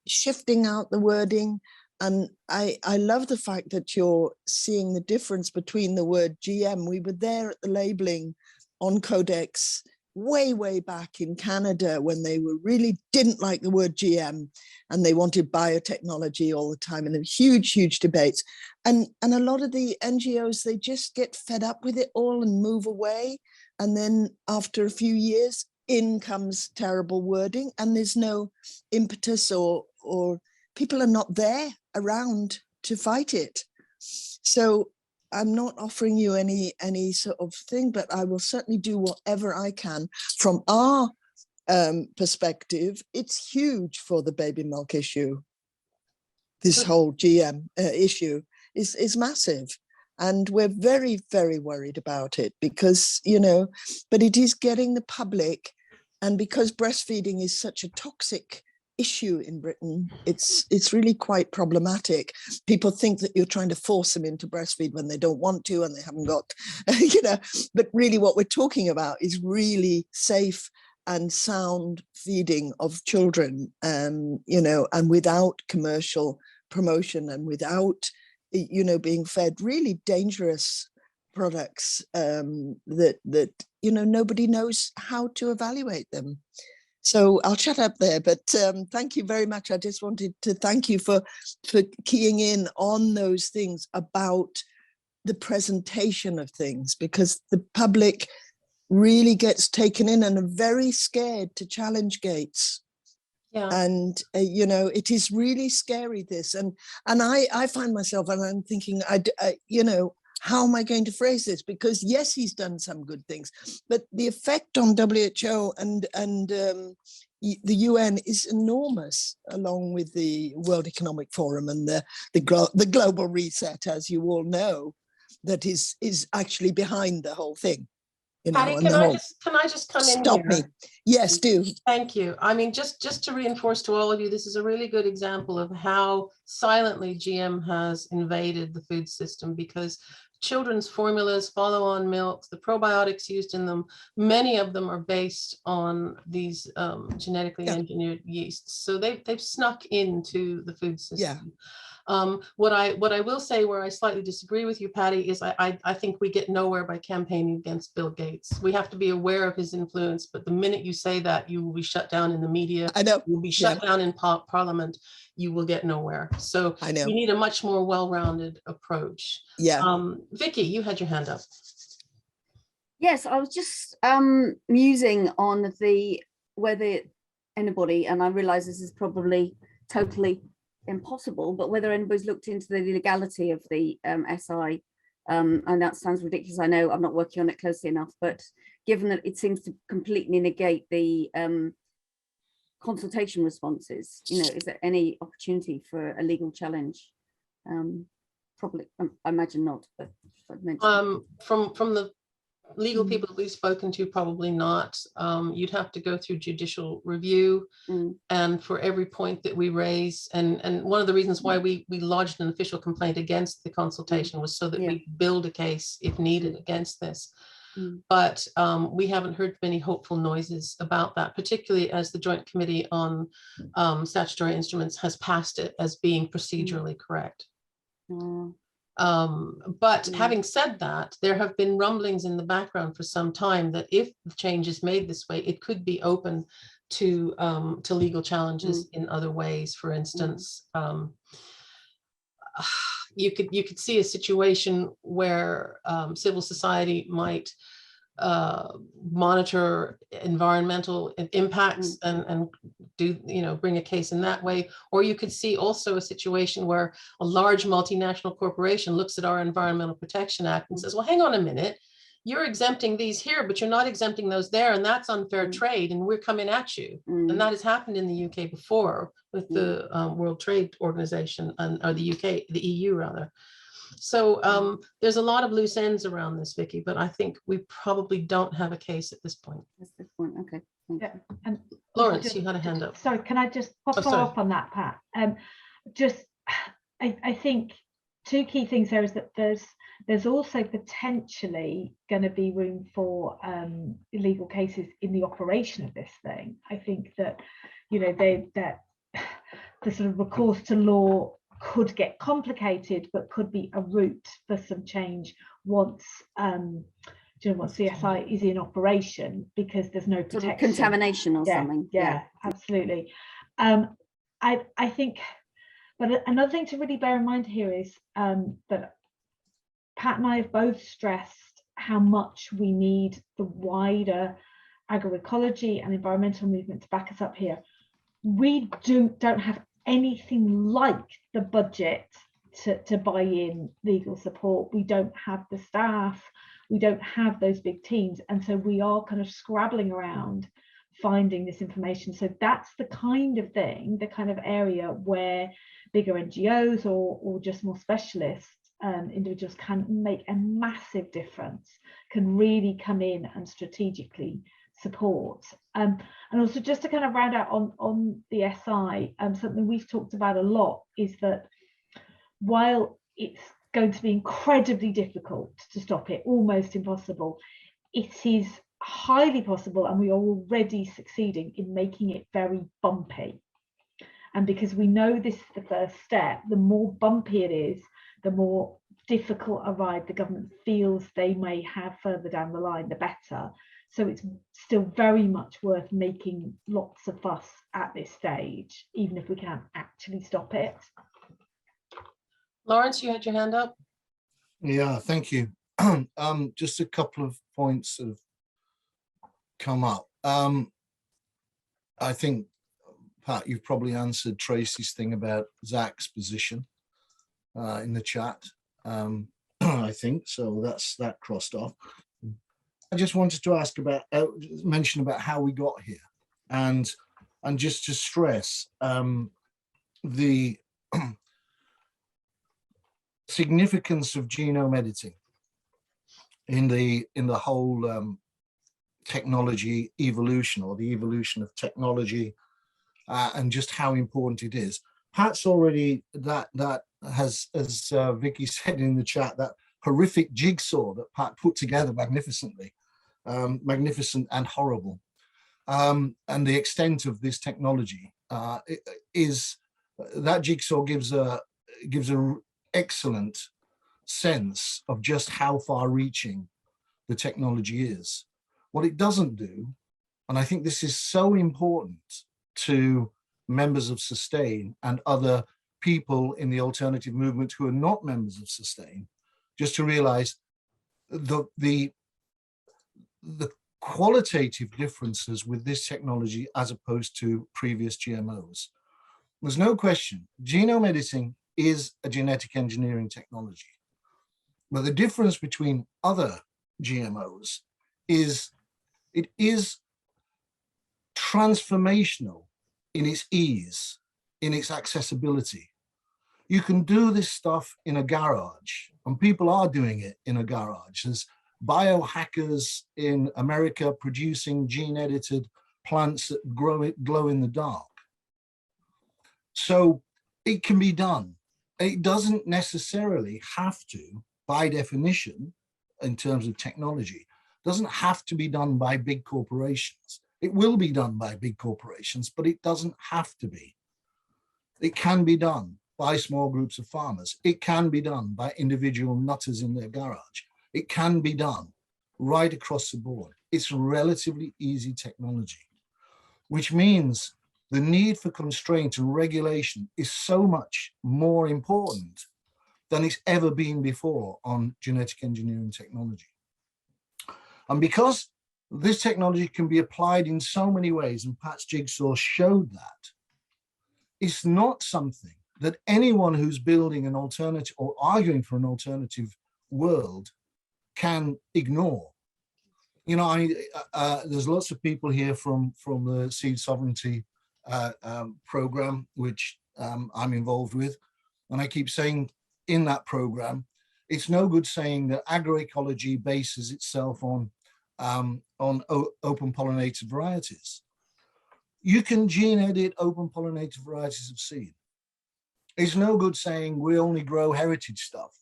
shifting out the wording. And I love the fact that you're seeing the difference between the word GM. We were there at the labeling on Codex way back in Canada when they really didn't like the word GM and they wanted biotechnology all the time, and there were huge debates. And a lot of the NGOs, they just get fed up with it all and move away. And then after a few years, in comes terrible wording, and there's no impetus or people are not there around to fight it. So I'm not offering you any sort of thing, but I will certainly do whatever I can. From our perspective, it's huge for the baby milk issue. This whole GM issue is massive. And we're very worried about it because, you know, but it is getting the public, and because breastfeeding is such a toxic issue in Britain, it's really quite problematic. People think that you're trying to force them into breastfeed when they don't want to and they haven't got, you know, but really what we're talking about is really safe and sound feeding of children, you know, and without commercial promotion and without, you know, being fed really dangerous products that, you know, nobody knows how to evaluate them. So I'll shut up there, but thank you very much. I just wanted to thank you for keying in on those things about the presentation of things, because the public really gets taken in and are very scared to challenge Gates. Yeah. And, you know, it is really scary, this. And I find myself, and I'm thinking, you know, how am I going to phrase this? Because yes, he's done some good things, but the effect on WHO and the UN is enormous, along with the World Economic Forum and the global reset, as you all know, that is actually behind the whole thing. You know, Patty, can I just come in here? Stop me. Yes, do. Thank you. I mean, just to reinforce to all of you, this is a really good example of how silently GM has invaded the food system, because children's formulas, follow-on milks, the probiotics used in them, many of them are based on these genetically engineered yeasts. So they've snuck into the food system. What I will say, where I slightly disagree with you, Patty, is I think we get nowhere by campaigning against Bill Gates. We have to be aware of his influence, but the minute you say that, you will be shut down in the media. I know. You will be shut down in Parliament. You will get nowhere. So I know. We need a much more well-rounded approach. Vicky, you had your hand up. Yes, I was just musing on whether anybody, and I realize this is probably totally impossible, but whether anybody's looked into the legality of the SI, and that sounds ridiculous. I know I'm not working on it closely enough, but given that it seems to completely negate the consultation responses, you know, is there any opportunity for a legal challenge? Probably, I imagine not. But from the legal people that we've spoken to, probably not. You'd have to go through judicial review, and for every point that we raise, and one of the reasons why we lodged an official complaint against the consultation was so that we build a case if needed against this. But we haven't heard many hopeful noises about that, particularly as the Joint Committee on Statutory Instruments has passed it as being procedurally correct. But having said that, there have been rumblings in the background for some time that if the change is made this way, it could be open to legal challenges in other ways. For instance, you could see a situation where civil society might monitor environmental impacts and do, bring a case in that way. Or you could see also a situation where a large multinational corporation looks at our Environmental Protection Act and says, well, hang on a minute, you're exempting these here, but you're not exempting those there, and that's unfair trade, and we're coming at you. And that has happened in the UK before with the World Trade Organization, or the EU rather. So there's a lot of loose ends around this, Vicky, but I think we probably don't have a case at this point. That's the point. Okay. Thank you. And Lawrence, you had a hand up. Sorry, can I just follow up on that, Pat? I think two key things there is that there's also potentially going to be room for illegal cases in the operation of this thing. I think that, that the sort of recourse to law could get complicated, but could be a route for some change once once CSI is in operation, because there's no protection. Sort of contamination or something. Yeah, absolutely. I think, but another thing to really bear in mind here is that Pat and I have both stressed how much we need the wider agroecology and environmental movement to back us up here. We don't have anything like the budget to buy in legal support. We don't have the staff, we don't have those big teams, and so we are kind of scrabbling around finding this information. So that's the kind of thing, the kind of area where bigger NGOs or just more specialist individuals can make a massive difference, can really come in and strategically support. And also, just to kind of round out on the SI, something we've talked about a lot is that while it's going to be incredibly difficult to stop it, almost impossible, it is highly possible, and we are already succeeding in making it very bumpy. And because we know this is the first step, the more bumpy it is, the more difficult a ride the government feels they may have further down the line, the better. So it's still very much worth making lots of fuss at this stage, even if we can't actually stop it. Lawrence, you had your hand up. Yeah, thank you. Just a couple of points that have come up. I think, Pat, you've probably answered Tracy's thing about Zach's position in the chat. I think so. That's that crossed off. I just wanted to ask about, mention about how we got here, and just to stress the significance of genome editing in the whole technology evolution, or the evolution of technology, and just how important it is. Pat's already that has, as Vicky said in the chat, that horrific jigsaw that Pat put together magnificently, magnificent and horrible, and the extent of this technology is that jigsaw gives a excellent sense of just how far-reaching the technology is. What it doesn't do, and I think this is so important to members of Sustain and other people in the alternative movement who are not members of Sustain, just to realize the qualitative differences with this technology as opposed to previous GMOs. There's no question, genome editing is a genetic engineering technology. But the difference between other GMOs is it is transformational in its ease, in its accessibility. You can do this stuff in a garage, and people are doing it in a garage. biohackers in America producing gene-edited plants that glow in the dark. So it can be done. It doesn't necessarily have to, by definition, in terms of technology, doesn't have to be done by big corporations. It will be done by big corporations, but it doesn't have to be. It can be done by small groups of farmers. It can be done by individual nutters in their garage. It can be done right across the board. It's relatively easy technology, which means the need for constraint and regulation is so much more important than it's ever been before on genetic engineering technology. And because this technology can be applied in so many ways, and Pat's jigsaw showed that, it's not something that anyone who's building an alternative or arguing for an alternative world can ignore. You know, there's lots of people here from the seed sovereignty program, which I'm involved with. And I keep saying in that program, it's no good saying that agroecology bases itself on open pollinated varieties. You can gene edit open pollinated varieties of seed. It's no good saying we only grow heritage stuff.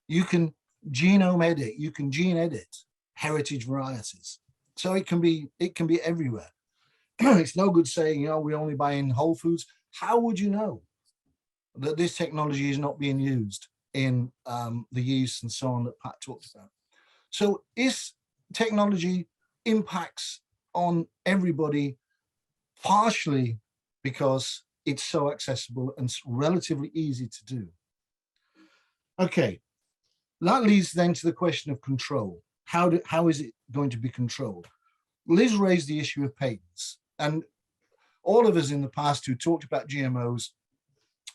You can genome edit, you can gene edit heritage varieties. So it can be everywhere. It's no good saying, you know, we only buy in Whole Foods. How would you know that this technology is not being used in the yeast and so on that Pat talked about? So this technology impacts on everybody, partially because it's so accessible and relatively easy to do. Okay, that leads then to the question of control. How is it going to be controlled? Liz raised the issue of patents, and all of us in the past who talked about GMOs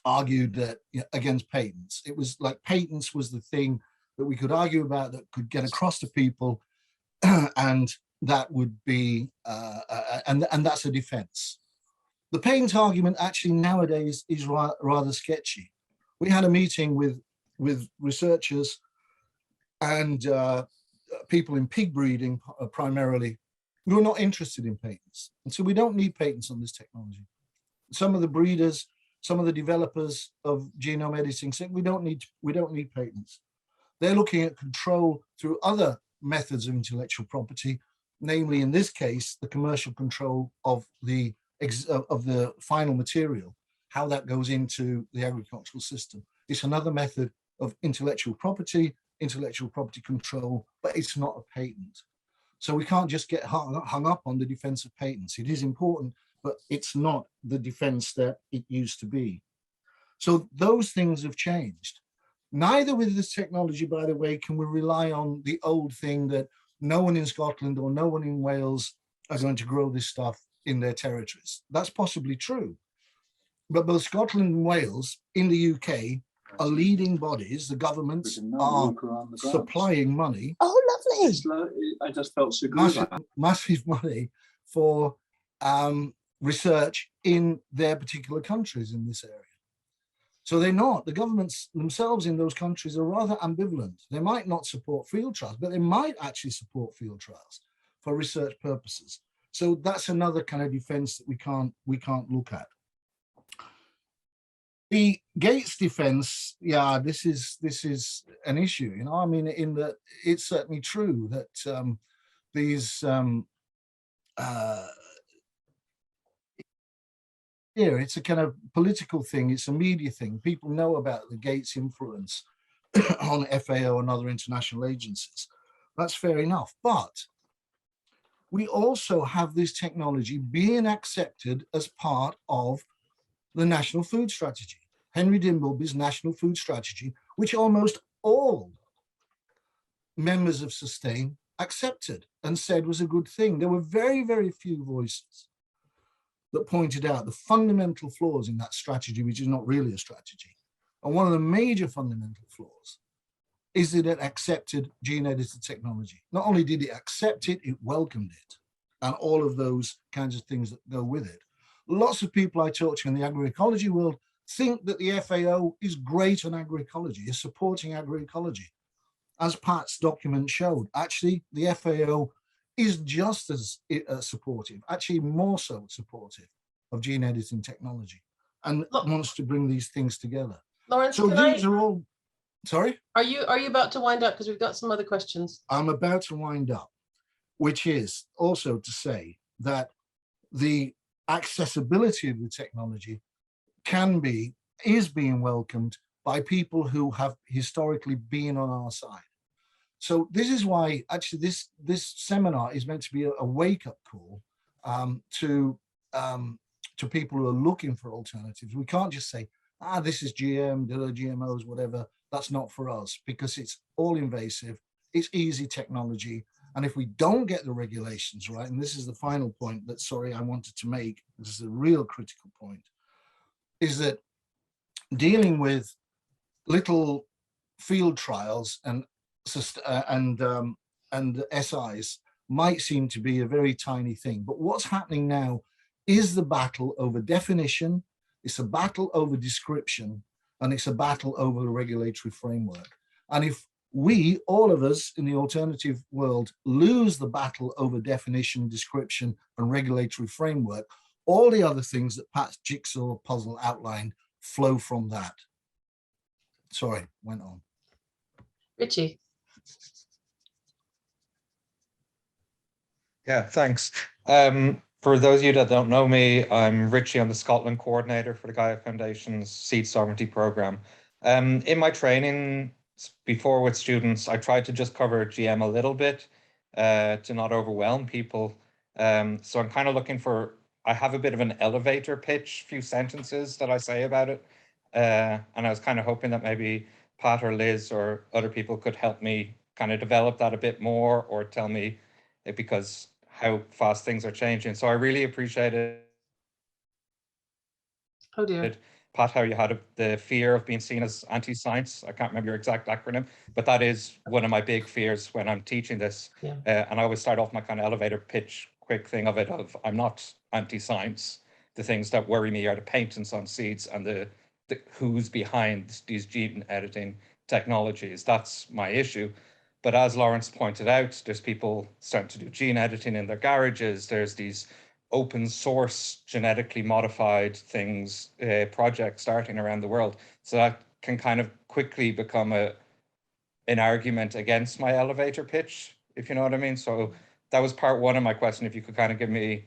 argued that, you know, against patents. It was like patents was the thing that we could argue about, that could get across to people, and that would be and that's a defense. The patent argument actually nowadays is rather sketchy. We had a meeting with researchers and people in pig breeding primarily, who are not interested in patents. And so we don't need patents on this technology. Some of the breeders, some of the developers of genome editing say we don't need patents. They're looking at control through other methods of intellectual property, namely in this case, the commercial control of the final material, how that goes into the agricultural system. It's another method of intellectual property control, but it's not a patent. So we can't just get hung up on the defense of patents. It is important, but it's not the defense that it used to be. So those things have changed. Neither with this technology, by the way, can we rely on the old thing that no one in Scotland or no one in Wales are going to grow this stuff in their territories. That's possibly true. But both Scotland and Wales in the UK are leading bodies. The governments are supplying money. Oh, lovely. I just felt so good. Massive money for research in their particular countries in this area. So they're not, the governments themselves in those countries are rather ambivalent. They might not support field trials, but they might actually support field trials for research purposes. So that's another kind of defense that we can't look at. The Gates defense, yeah, this is an issue, you know. I mean, in that it's certainly true that these here it's a kind of political thing, it's a media thing. People know about the Gates influence on FAO and other international agencies. That's fair enough, but we also have this technology being accepted as part of the National Food Strategy, Henry Dimbleby's National Food Strategy, which almost all members of Sustain accepted and said was a good thing. There were very, very few voices that pointed out the fundamental flaws in that strategy, which is not really a strategy. And one of the major fundamental flaws is that it accepted gene-edited technology. Not only did it accept it, it welcomed it, and all of those kinds of things that go with it. Lots of people I talk to in the agroecology world think that the FAO is great on agroecology, is supporting agroecology. as Pat's document showed, actually the FAO is just as supportive, actually more so supportive of gene editing technology, and wants to bring these things together. Lawrence, So these are all, sorry? Are you about to wind up? Because we've got some other questions. I'm about to wind up, which is also to say that the accessibility of the technology is being welcomed by people who have historically been on our side. So this is why actually this seminar is meant to be a wake-up call to people who are looking for alternatives. We can't just say, this is GMOs, whatever. That's not for us, because it's all invasive. It's easy technology. And if we don't get the regulations right, and this is the final point that, sorry, I wanted to make, this is a real critical point, is that dealing with little field trials and SIs might seem to be a very tiny thing. But what's happening now is the battle over definition, it's a battle over description, and it's a battle over the regulatory framework. And if we, all of us in the alternative world, lose the battle over definition, description, and regulatory framework, all the other things that Pat's jigsaw puzzle outlined flow from that. Sorry, went on. Richie. Yeah, thanks. For those of you that don't know me, I'm Richie. I'm the Scotland coordinator for the Gaia Foundation's Seed Sovereignty Programme. In my training before with students, I tried to just cover GM a little bit to not overwhelm people. So I'm kind of looking for, I have a bit of an elevator pitch, few sentences that I say about it. And I was kind of hoping that maybe Pat or Liz or other people could help me kind of develop that a bit more, or tell me because how fast things are changing. So I really appreciated, Oh dear. Pat, how you had the fear of being seen as anti-science. I can't remember your exact acronym, but that is one of my big fears when I'm teaching this. Yeah. And I always start off my kind of elevator pitch, quick thing of it, of I'm not anti-science. The things that worry me are the patents on seeds and the who's behind these gene editing technologies. That's my issue. But as Lawrence pointed out, there's people starting to do gene editing in their garages. There's these open source genetically modified things, projects starting around the world. So that can kind of quickly become an argument against my elevator pitch, if you know what I mean. So that was part one of my question. If you could kind of give me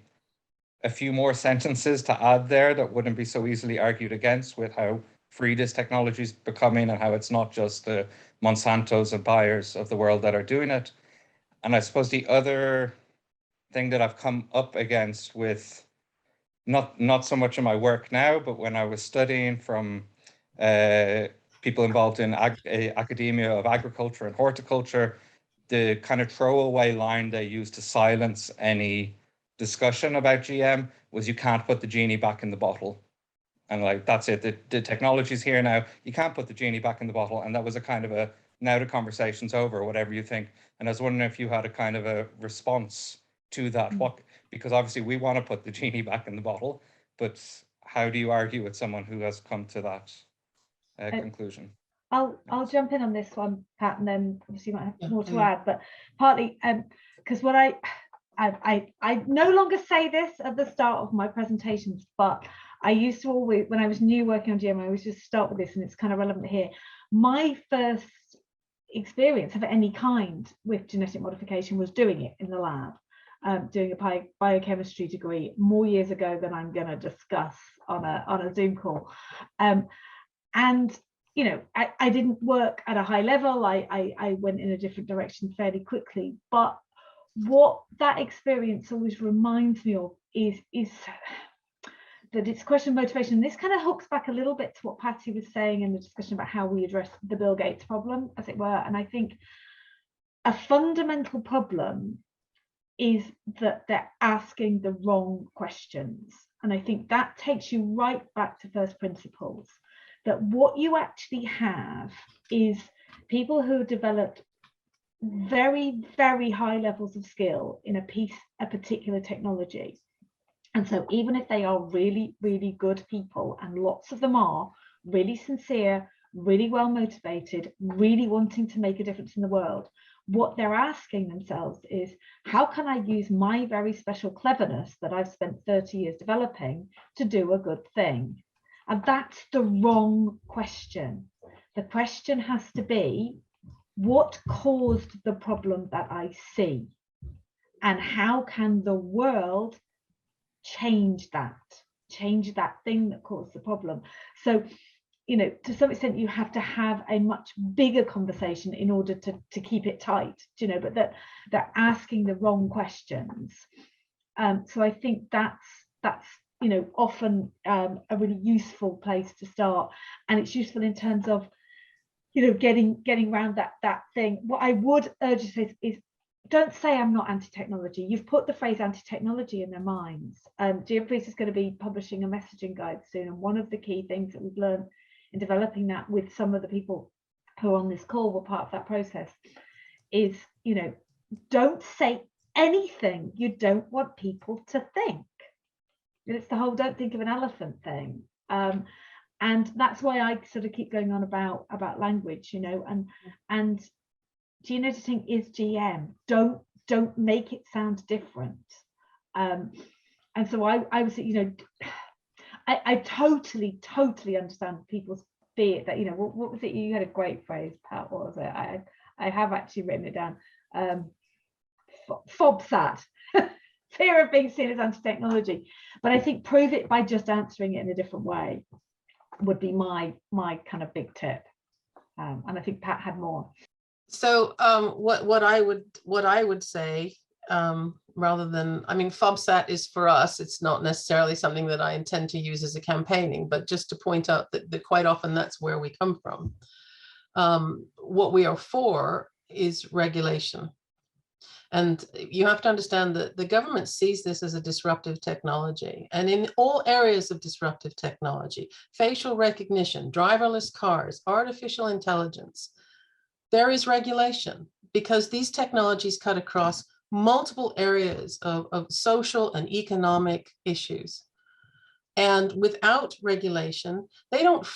a few more sentences to add there that wouldn't be so easily argued against, with how free this technology is becoming and how it's not just the Monsantos and Bayers of the world that are doing it. And I suppose the other thing that I've come up against with not so much in my work now, but when I was studying from people involved in academia of agriculture and horticulture, the kind of throwaway line they used to silence any discussion about GM was, you can't put the genie back in the bottle. And like, that's it, the technology's here now, you can't put the genie back in the bottle. And that was a kind of a, now the conversation's over, whatever you think. And I was wondering if you had a kind of a response to that. What, because obviously we want to put the genie back in the bottle, but how do you argue with someone who has come to that conclusion? I'll jump in on this one, Pat, and then obviously you might have more to yeah. add, but partly because what I no longer say this at the start of my presentations, but I used to always, when I was new working on GM, I always just start with this, and it's kind of relevant here. My first experience of any kind with genetic modification was doing it in the lab, doing a biochemistry degree more years ago than I'm going to discuss on a Zoom call. And you know, I didn't work at a high level. I went in a different direction fairly quickly. But what that experience always reminds me of is that it's a question of motivation. And this kind of hooks back a little bit to what Patty was saying in the discussion about how we address the Bill Gates problem, as it were. And I think a fundamental problem is that they're asking the wrong questions. And I think that takes you right back to first principles, that what you actually have is people who developed very, very high levels of skill in a particular technology. And so even if they are really, really good people, and lots of them are really sincere, really well motivated, really wanting to make a difference in the world. What they're asking themselves is, how can I use my very special cleverness that I've spent 30 years developing to do a good thing? And that's the wrong question. The question has to be, what caused the problem that I see? And how can the world change that thing that caused the problem? So, you know, to some extent, you have to have a much bigger conversation in order to keep it tight, you know, but that they're asking the wrong questions. So I think that's you know, often a really useful place to start, and it's useful in terms of, you know, getting around that thing. What I would urge you to say is don't say I'm not anti-technology. You've put the phrase anti-technology in their minds. GeoPolice is going to be publishing a messaging guide soon, and one of the key things that we've learned in developing that with some of the people who are on this call were part of that process is, you know, don't say anything you don't want people to think. It's the whole don't think of an elephant thing. And that's why I sort of keep going on about language, you know, and gene editing is GM. Don't make it sound different. And so I was, you know, I totally understand people's fear that, you know, what was it? You had a great phrase, Pat. What was it? I have actually written it down. FOBSAT, fear of being seen as anti-technology. But I think prove it by just answering it in a different way would be my kind of big tip. And I think Pat had more. So what I would say, rather than, I mean, FOBSAT is for us, it's not necessarily something that I intend to use as a campaigning, but just to point out that quite often that's where we come from. What we are for is regulation. And you have to understand that the government sees this as a disruptive technology. And in all areas of disruptive technology, facial recognition, driverless cars, artificial intelligence, there is regulation, because these technologies cut across multiple areas of social and economic issues. And without regulation, they don't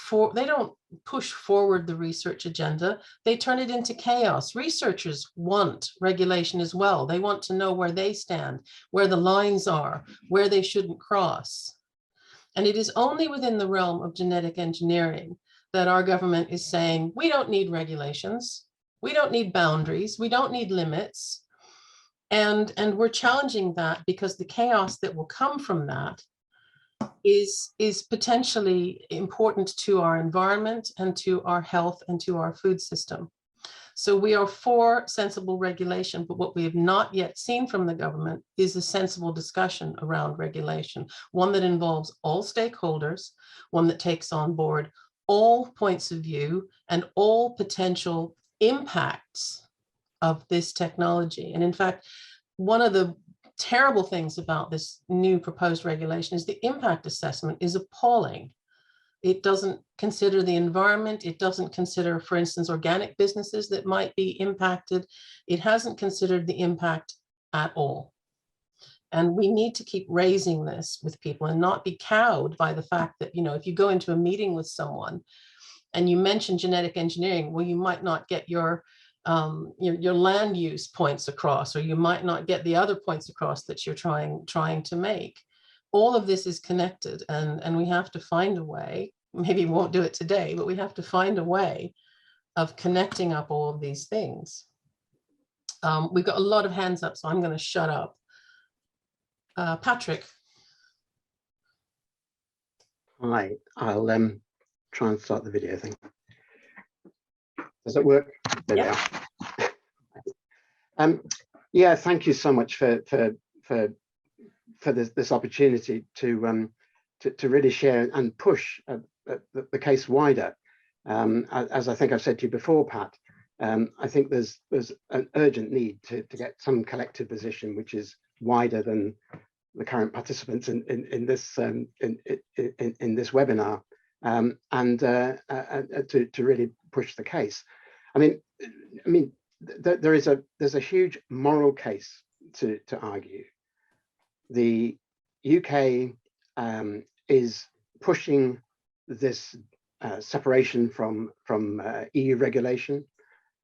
push forward the research agenda. They turn it into chaos. Researchers want regulation as well. They want to know where they stand, where the lines are, where they shouldn't cross. And it is only within the realm of genetic engineering that our government is saying, we don't need regulations. We don't need boundaries. We don't need limits. And we're challenging that because the chaos that will come from that is potentially important to our environment and to our health and to our food system. So we are for sensible regulation, but what we have not yet seen from the government is a sensible discussion around regulation, one that involves all stakeholders, one that takes on board all points of view and all potential impacts of this technology. And in fact, one of the terrible things about this new proposed regulation is the impact assessment is appalling. It doesn't consider the environment. It doesn't consider, for instance, organic businesses that might be impacted. It hasn't considered the impact at all. And we need to keep raising this with people and not be cowed by the fact that, you know, if you go into a meeting with someone and you mention genetic engineering, well, you might not get your land use points across, or you might not get the other points across that you're trying to make. All of this is connected, and we have to find a way, maybe we won't do it today, but we have to find a way of connecting up all of these things. We've got a lot of hands up, so I'm going to shut up. Patrick. Hi, I'll try and start the video thing. Does it work? There we are. Yeah, thank you so much for this opportunity to really share and push the case wider. As I think I've said to you before, Pat, I think there's an urgent need to get some collective position which is wider than the current participants in this webinar, and to really push the case. I mean, there's a huge moral case to argue. The UK is pushing this separation from EU regulation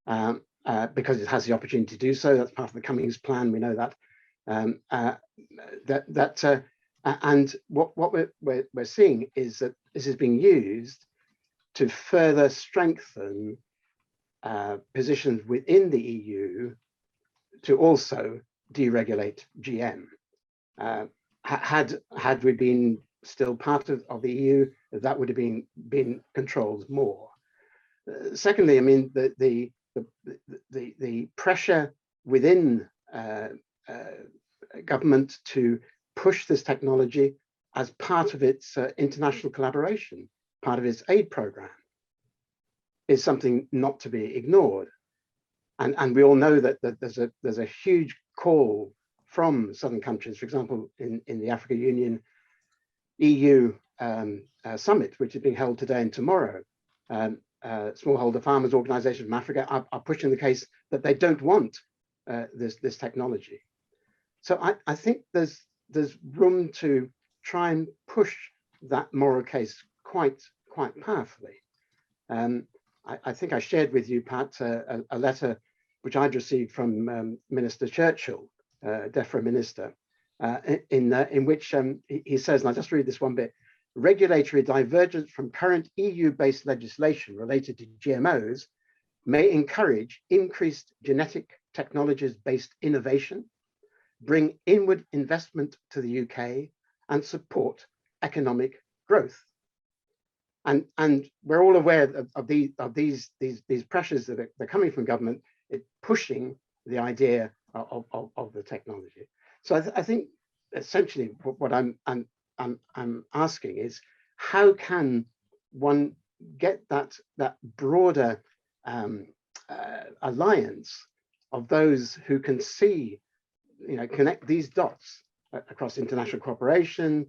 because it has the opportunity to do so. That's part of the Cummings plan. We know that. And what we're seeing is that this is being used to further strengthen positions within the EU to also deregulate GM. Had we been still part of the EU, that would have been controlled more. Secondly, I mean the pressure within government to push this technology as part of its international collaboration, part of its aid program, is something not to be ignored. And we all know that there's a huge call from southern countries, for example, in the Africa Union EU summit, which is being held today and tomorrow. Smallholder farmers organizations from Africa are pushing the case that they don't want this technology. So I think there's room to try and push that moral case quite powerfully. I think I shared with you, Pat, a letter which I'd received from Minister Churchill, DEFRA Minister, in which he says, and I'll just read this one bit: regulatory divergence from current EU-based legislation related to GMOs may encourage increased genetic technologies-based innovation, bring inward investment to the UK, and support economic growth. And we're all aware of these pressures that are coming from government, pushing the idea of the technology. So I think essentially what I'm asking is, how can one get that broader alliance of those who can see, connect these dots across international cooperation,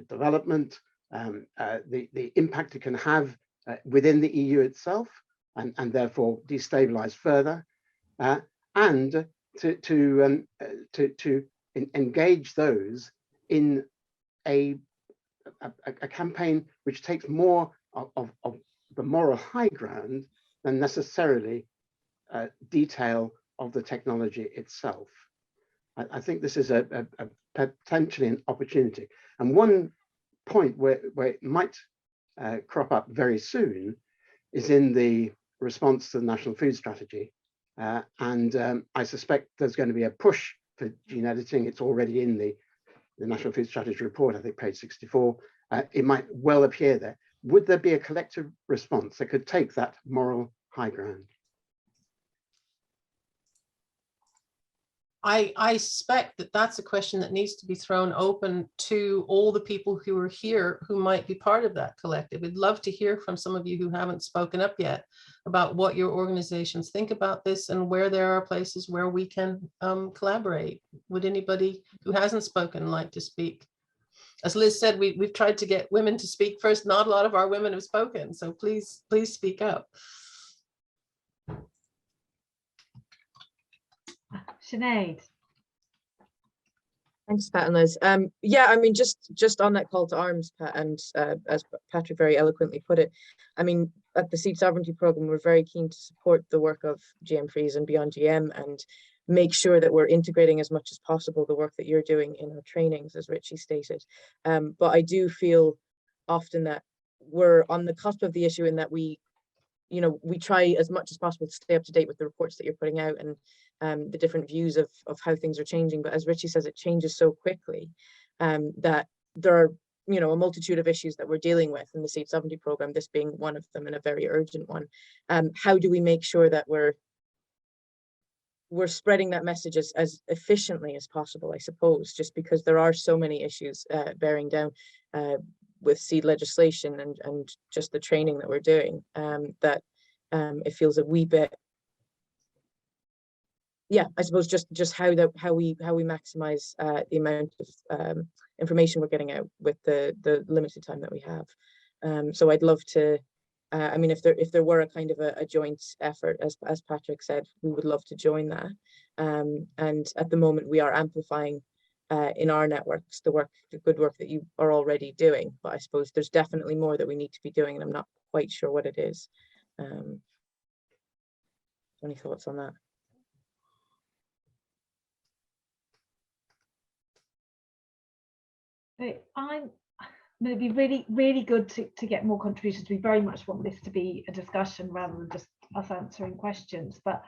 development, the impact it can have within the EU itself, and therefore destabilize further, and to engage those in a campaign which takes more of the moral high ground than necessarily detail of the technology itself. I think this is a potentially an opportunity. And one point where it might crop up very soon is in the response to the National Food Strategy. And I suspect there's going to be a push for gene editing. It's already in the National Food Strategy report, I think page 64. It might well appear there. Would there be a collective response that could take that moral high ground? I suspect that that's a question that needs to be thrown open to all the people who are here who might be part of that collective. I'd love to hear from some of you who haven't spoken up yet about what your organizations think about this and where there are places where we can collaborate. Would anybody who hasn't spoken like to speak? As Liz said, we've tried to get women to speak first. Not a lot of our women have spoken, so please speak up. Sinead. Thanks, Pat and Liz. Yeah, I mean, just on that call to arms, Pat, and as Patrick very eloquently put it, I mean, at the Seed Sovereignty Programme, we're very keen to support the work of GM Freeze and Beyond GM and make sure that we're integrating as much as possible the work that you're doing in our trainings, as Richie stated. But I do feel often that we're on the cusp of the issue in that we try as much as possible to stay up to date with the reports that you're putting out and the different views of how things are changing. But as Richie says, it changes so quickly that there are, a multitude of issues that we're dealing with in the Seed Sovereignty Programme, this being one of them and a very urgent one. How do we make sure that we're spreading that message as efficiently as possible, I suppose, just because there are so many issues bearing down with seed legislation and just the training that we're doing, that it feels a wee bit, yeah, I suppose just how we maximize the amount of information we're getting out with the limited time that we have. So I'd love to, I mean, if there were a kind of a joint effort, as Patrick said, we would love to join that. And at the moment we are amplifying in our networks, the good work that you are already doing. But I suppose there's definitely more that we need to be doing, and I'm not quite sure what it is. Any thoughts on that? I'm it'd be really good to get more contributions. We very much want this to be a discussion rather than just us answering questions. But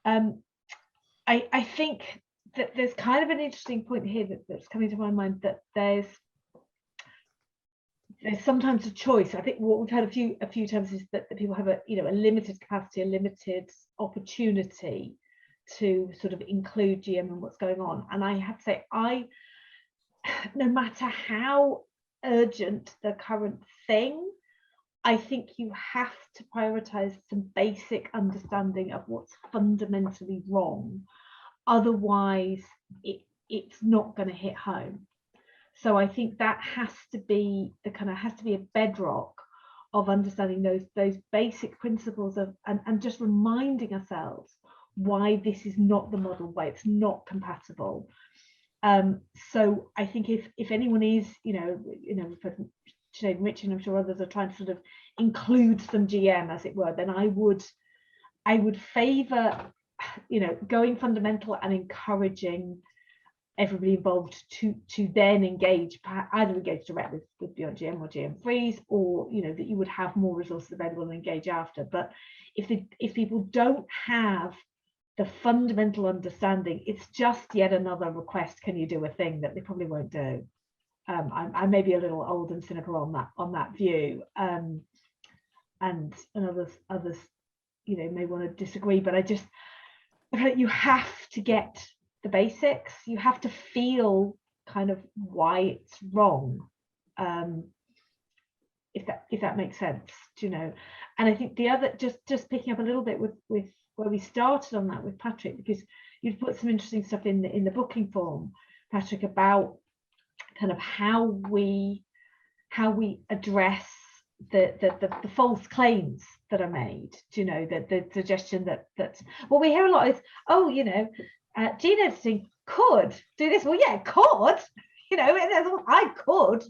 I think that there's kind of an interesting point here that's coming to my mind, that there's sometimes a choice. I think what we've had a few times is that people have a limited capacity, a limited opportunity to sort of include GM and what's going on. And I have to say, no matter how urgent the current thing, I think you have to prioritize some basic understanding of what's fundamentally wrong. Otherwise, it's not going to hit home. So I think that has to be a bedrock of understanding those basic principles of and just reminding ourselves why this is not the model, why it's not compatible. So I think if anyone is, Sinead and Richard, and I'm sure others are trying to sort of include some GM, as it were, then I would favour, going fundamental and encouraging everybody involved to then engage, either engage directly with Beyond GM or GM Freeze, or that you would have more resources available and engage after. But if people don't have the fundamental understanding, it's just yet another request, can you do a thing, that they probably won't do. I may be a little old and cynical on that view, and others may want to disagree, but you have to get the basics. You have to feel kind of why it's wrong, if that makes sense, And I think the other, just picking up a little bit with where we started on that with Patrick, because you've put some interesting stuff in the booking form, Patrick, about kind of how we address the false claims that are made. The suggestion that what we hear a lot is, gene editing could do this. Well, yeah, it could. I could,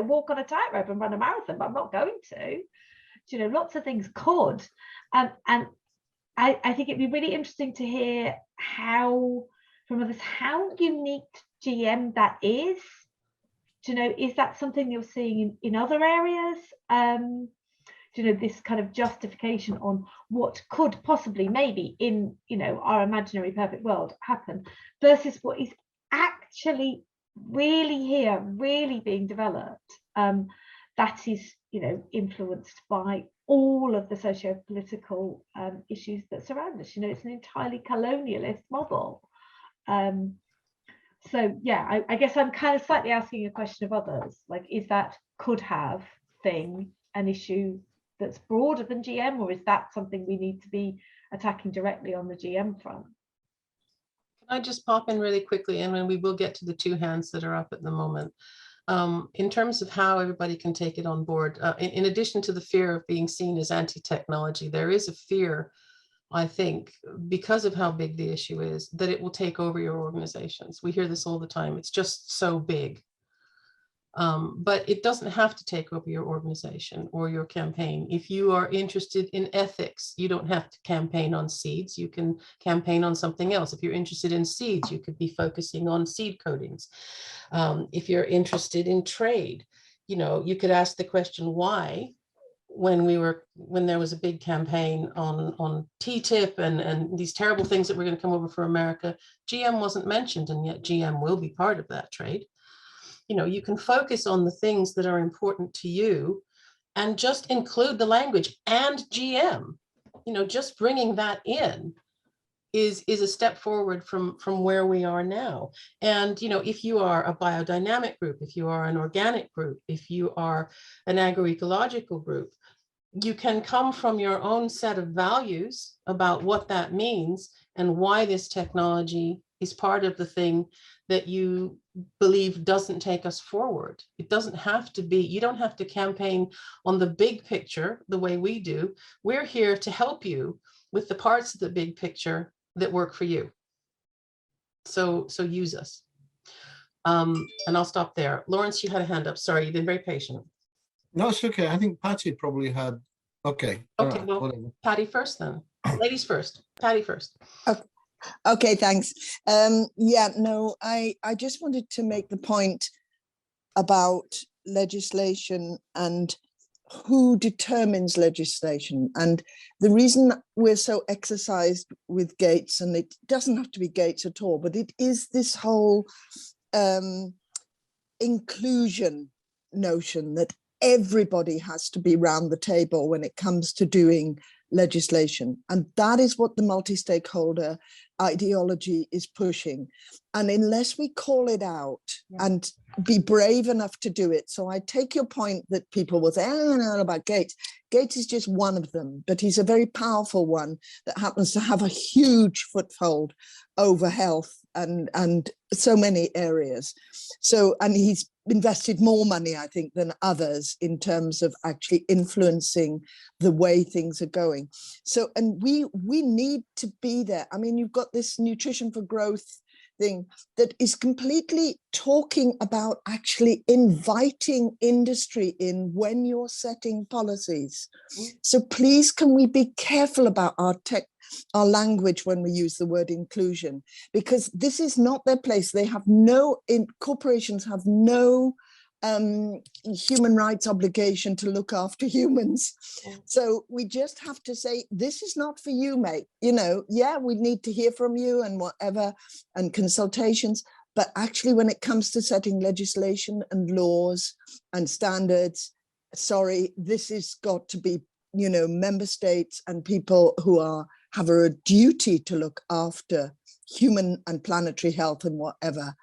walk on a tightrope and run a marathon, but I'm not going to. Lots of things could, and I think it'd be really interesting to hear from others how unique GM that is. Is that something you're seeing in other areas? This kind of justification on what could possibly, maybe in our imaginary perfect world happen, versus what is actually really here, really being developed. That is, influenced by all of the socio-political issues that surround us. It's an entirely colonialist model. So yeah, I guess I'm kind of slightly asking a question of others, like, is that could have thing an issue that's broader than GM, or is that something we need to be attacking directly on the GM front? Can I just pop in really quickly, and then we will get to the two hands that are up at the moment. In terms of how everybody can take it on board, in addition to the fear of being seen as anti-technology, there is a fear, I think, because of how big the issue is, that it will take over your organizations. We hear this all the time. It's just so big. But it doesn't have to take over your organization or your campaign. If you are interested in ethics, you don't have to campaign on seeds. You can campaign on something else. If you're interested in seeds, you could be focusing on seed coatings. If you're interested in trade, you could ask the question, why, when there was a big campaign on TTIP and these terrible things that were going to come over for America, GM wasn't mentioned, and yet GM will be part of that trade. You can focus on the things that are important to you and just include the language and GM. Just bringing that in is a step forward from where we are now. And if you are a biodynamic group, if you are an organic group, if you are an agroecological group, you can come from your own set of values about what that means and why this technology is part of the thing that you believe doesn't take us forward. It doesn't have to be, you don't have to campaign on the big picture the way we do. We're here to help you with the parts of the big picture that work for you. So use us. And I'll stop there. Lawrence, you had a hand up. Sorry, you've been very patient. No, it's okay. I think Patty probably had, okay. all Okay, right, well, whatever. Patty first then. Ladies first. Patty first. Okay, thanks. Yeah, no, I just wanted to make the point about legislation and who determines legislation. And the reason we're so exercised with Gates, and it doesn't have to be Gates at all, but it is this whole inclusion notion that everybody has to be round the table when it comes to doing legislation. And that is what the multi-stakeholder ideology is pushing. And unless we call it out and be brave enough to do it. So I take your point that people will say, I don't know about Gates. Gates is just one of them, but he's a very powerful one that happens to have a huge foothold over health and so many areas. So, and he's invested more money, I think, than others in terms of actually influencing the way things are going. So, and we need to be there. I mean, you've got this nutrition for growth thing that is completely talking about actually inviting industry in when you're setting policies. So please, can we be careful about our language when we use the word inclusion, because this is not their place. They have corporations have no human rights obligation to look after humans. So we just have to say, this is not for you, mate. You know, yeah, we need to hear from you and whatever, and consultations. But actually, when it comes to setting legislation and laws and standards, sorry, this has got to be, you know, member states and people who have a duty to look after human and planetary health and whatever.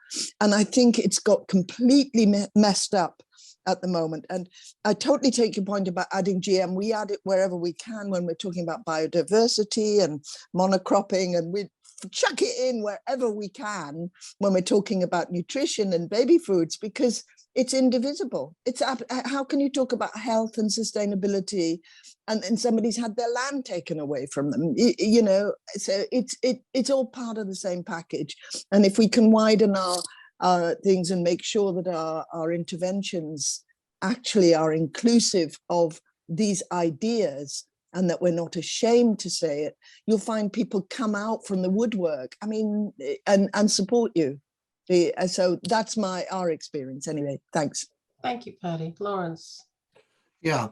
And I think it's got completely messed up at the moment. And I totally take your point about adding GM. We add it wherever we can when we're talking about biodiversity and monocropping, and we chuck it in wherever we can when we're talking about nutrition and baby foods, because it's indivisible. It's how can you talk about health and sustainability and somebody's had their land taken away from them? You know, so it's all part of the same package. And if we can widen our things and make sure that our interventions actually are inclusive of these ideas, and that we're not ashamed to say it, you'll find people come out from the woodwork, I mean, and support you. So that's our experience anyway. Thanks. Thank you, Patty. Lawrence. Yeah.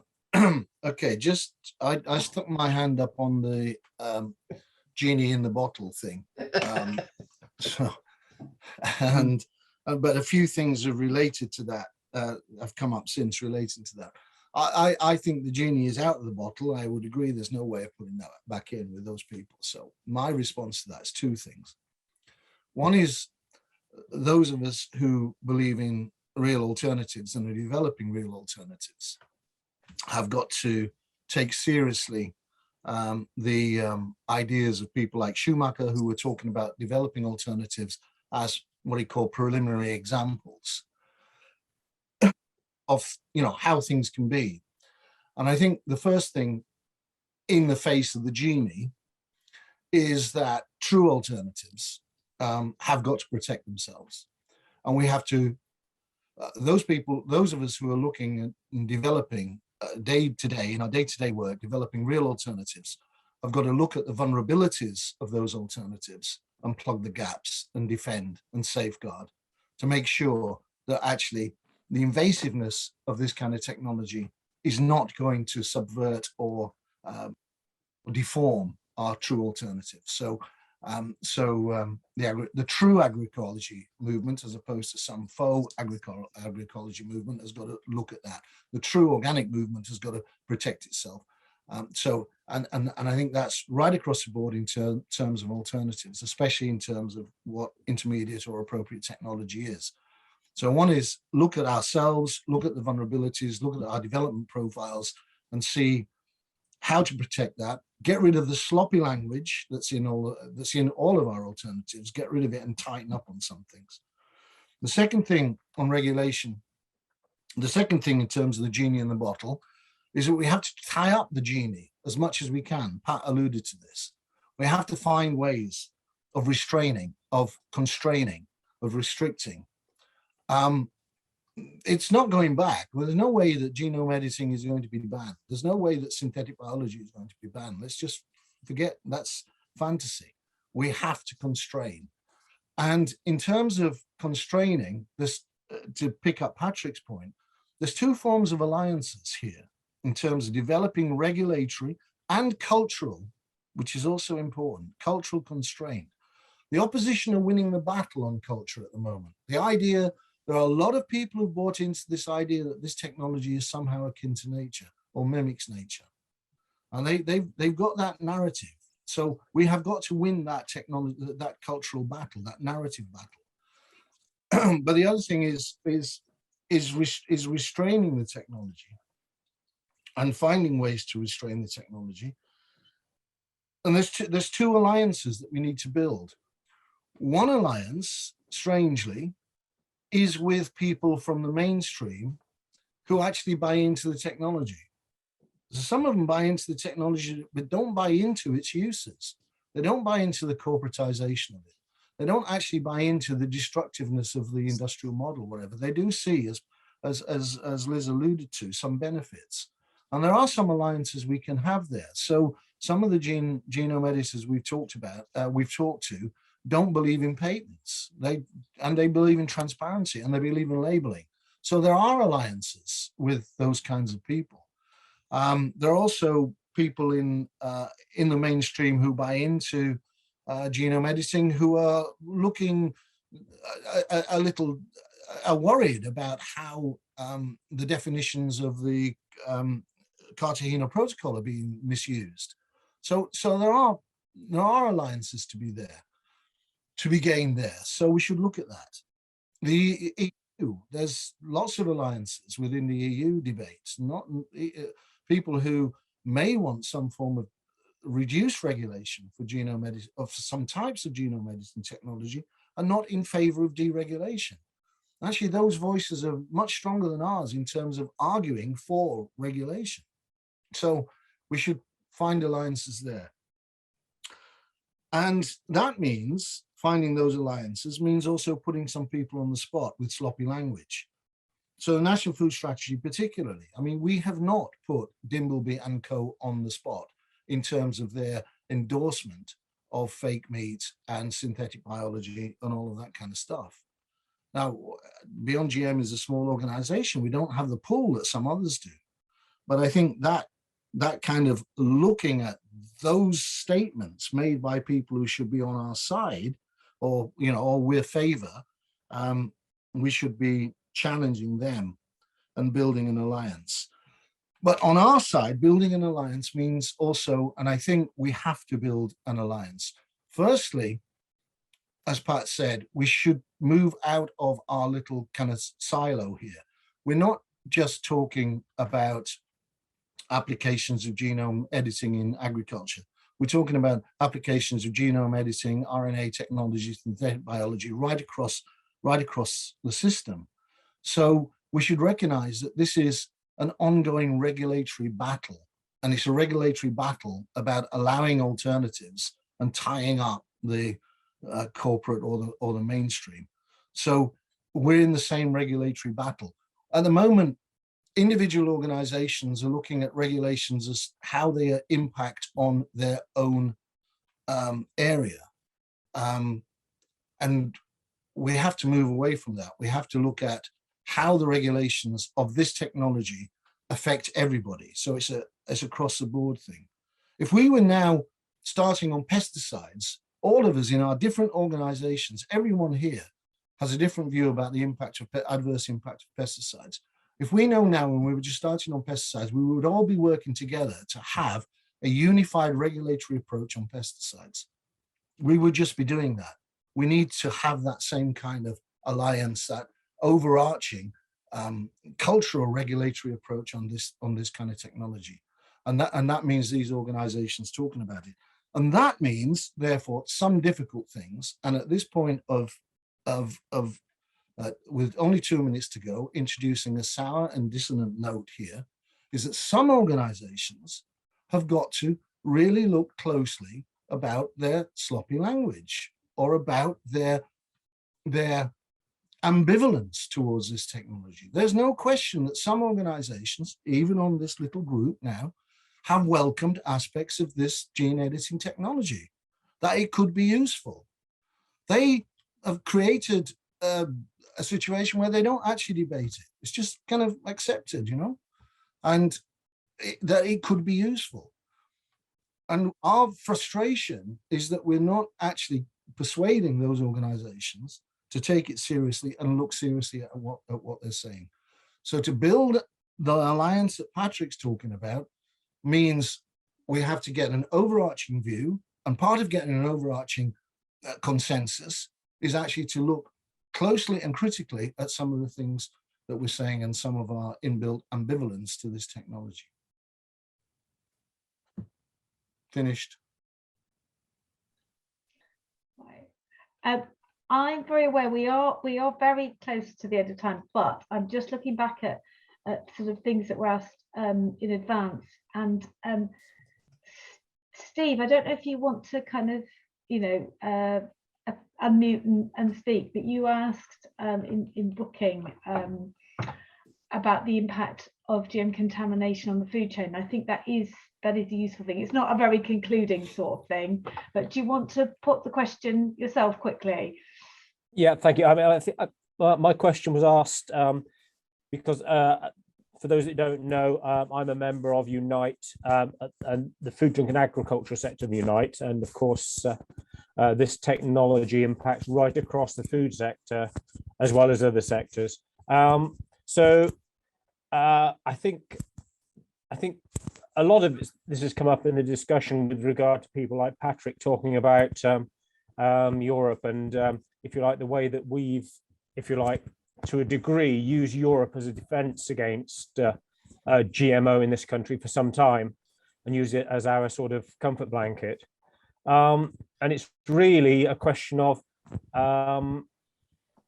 Okay. Just I stuck my hand up on the genie in the bottle thing. So, and but a few things are related to that. Have come up since relating to that. I think the genie is out of the bottle. I would agree. There's no way of putting that back in with those people. So my response to that is two things. One is, those of us who believe in real alternatives and are developing real alternatives have got to take seriously the ideas of people like Schumacher, who were talking about developing alternatives as what he called preliminary examples of, you know, how things can be. And I think the first thing in the face of the genie is that true alternatives have got to protect themselves. And we have to, those of us who are looking at and developing day-to-day, in our day-to-day work, developing real alternatives, have got to look at the vulnerabilities of those alternatives and plug the gaps and defend and safeguard to make sure that actually the invasiveness of this kind of technology is not going to subvert or deform our true alternatives. So the true agroecology movement, as opposed to some faux agroecology movement, has got to look at that. The true organic movement has got to protect itself. And I think that's right across the board in terms of alternatives, especially in terms of what intermediate or appropriate technology is. So one is look at ourselves, look at the vulnerabilities, look at our development profiles, and see how to protect that. Get rid of the sloppy language that's in all of our alternatives. Get rid of it and tighten up on some things. The second thing on regulation, the second thing in terms of the genie in the bottle, is that we have to tie up the genie as much as we can. Pat alluded to this. We have to find ways of restraining, of constraining, of restricting, it's not going back. Well, there's no way that genome editing is going to be banned. There's no way that synthetic biology is going to be banned. Let's just forget that's fantasy. We have to constrain. And in terms of constraining this, to pick up Patrick's point, there's two forms of alliances here in terms of developing regulatory and cultural, which is also important, cultural constraint. The opposition are winning the battle on culture at the moment. The idea, there are a lot of people who bought into this idea that this technology is somehow akin to nature or mimics nature. And they've got that narrative. So we have got to win that technology, that cultural battle, that narrative battle. But the other thing is restraining the technology and finding ways to restrain the technology. And there's two alliances that we need to build. One alliance, strangely, is with people from the mainstream who actually buy into the technology. So some of them buy into the technology, but don't buy into its uses. They don't buy into the corporatization of it. They don't actually buy into the destructiveness of the industrial model, whatever. They do see, as Liz alluded to, some benefits. And there are some alliances we can have there. So some of the genome editors we've talked to, don't believe in patents. They believe in transparency and they believe in labeling. So there are alliances with those kinds of people. There are also people in the mainstream who buy into genome editing who are looking a little worried about how the definitions of the Cartagena Protocol are being misused. So there are alliances to be gained there. So we should look at that. The EU, there's lots of alliances within the EU debates, not people who may want some form of reduced regulation for genome editing, of some types of genome editing technology, are not in favor of deregulation. Actually, those voices are much stronger than ours in terms of arguing for regulation. So we should find alliances there. And that means finding those alliances means also putting some people on the spot with sloppy language. So the National Food Strategy particularly, I mean, we have not put Dimbleby and co on the spot in terms of their endorsement of fake meat and synthetic biology and all of that kind of stuff. Now, Beyond GM is a small organization. We don't have the pull that some others do. But I think that kind of looking at those statements made by people who should be on our side, or we're favor, we should be challenging them and building an alliance. But on our side, building an alliance means also, and I think we have to build an alliance. Firstly, as Pat said, we should move out of our little kind of silo here. We're not just talking about applications of genome editing in agriculture. We're talking about applications of genome editing, RNA technology, synthetic biology, right across the system. So we should recognize that this is an ongoing regulatory battle, and it's a regulatory battle about allowing alternatives and tying up the corporate or the mainstream. So we're in the same regulatory battle. At the moment, individual organizations are looking at regulations as how they impact on their own area. And we have to move away from that. We have to look at how the regulations of this technology affect everybody. So it's a across the board thing. If we were now starting on pesticides, all of us in our different organizations, everyone here has a different view about the impact of adverse impact of pesticides. If we know now when we were just starting on pesticides, we would all be working together to have a unified regulatory approach on pesticides. We would just be doing that. We need to have that same kind of alliance, that overarching cultural regulatory approach on this kind of technology. And that means these organizations talking about it. And that means, therefore, some difficult things. And at this point with only 2 minutes to go, introducing a sour and dissonant note here, is that some organizations have got to really look closely about their sloppy language or about their ambivalence towards this technology. There's no question that some organizations, even on this little group now, have welcomed aspects of this gene editing technology, that it could be useful. They have created a situation where they don't actually debate it. It's just kind of accepted, you know, and that it could be useful. And our frustration is that we're not actually persuading those organizations to take it seriously and look seriously at what they're saying. So to build the alliance that Patrick's talking about means we have to get an overarching view, and part of getting an overarching consensus is actually to look closely and critically at some of the things that we're saying and some of our inbuilt ambivalence to this technology. Finished. I'm very aware we are very close to the end of time, but I'm just looking back at sort of things that were asked in advance. And Steve, I don't know if you want to kind of, you know, unmute and speak, but you asked in booking about the impact of GM contamination on the food chain. I think that is a useful thing. It's not a very concluding sort of thing, but do you want to put the question yourself quickly? Yeah, thank you. I mean, I think my question was asked because for those that don't know, I'm a member of Unite and the food, drink and agriculture sector of Unite. And of course, this technology impacts right across the food sector as well as other sectors. So I think a lot of this has come up in the discussion with regard to people like Patrick talking about Europe and, if you like, the way that we've, if you like, to a degree, used Europe as a defense against GMO in this country for some time and use it as our sort of comfort blanket. And it's really a question of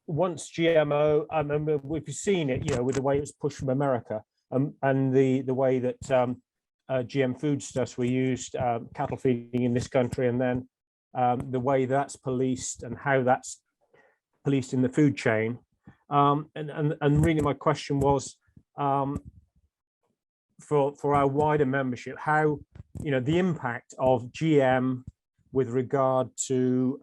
once GMO, I remember we've seen it, you know, with the way it was pushed from America and the way that GM foodstuffs were used, cattle feeding in this country, and then the way that's policed and how that's policed in the food chain. And really my question was for our wider membership, how, you know, the impact of GM with regard to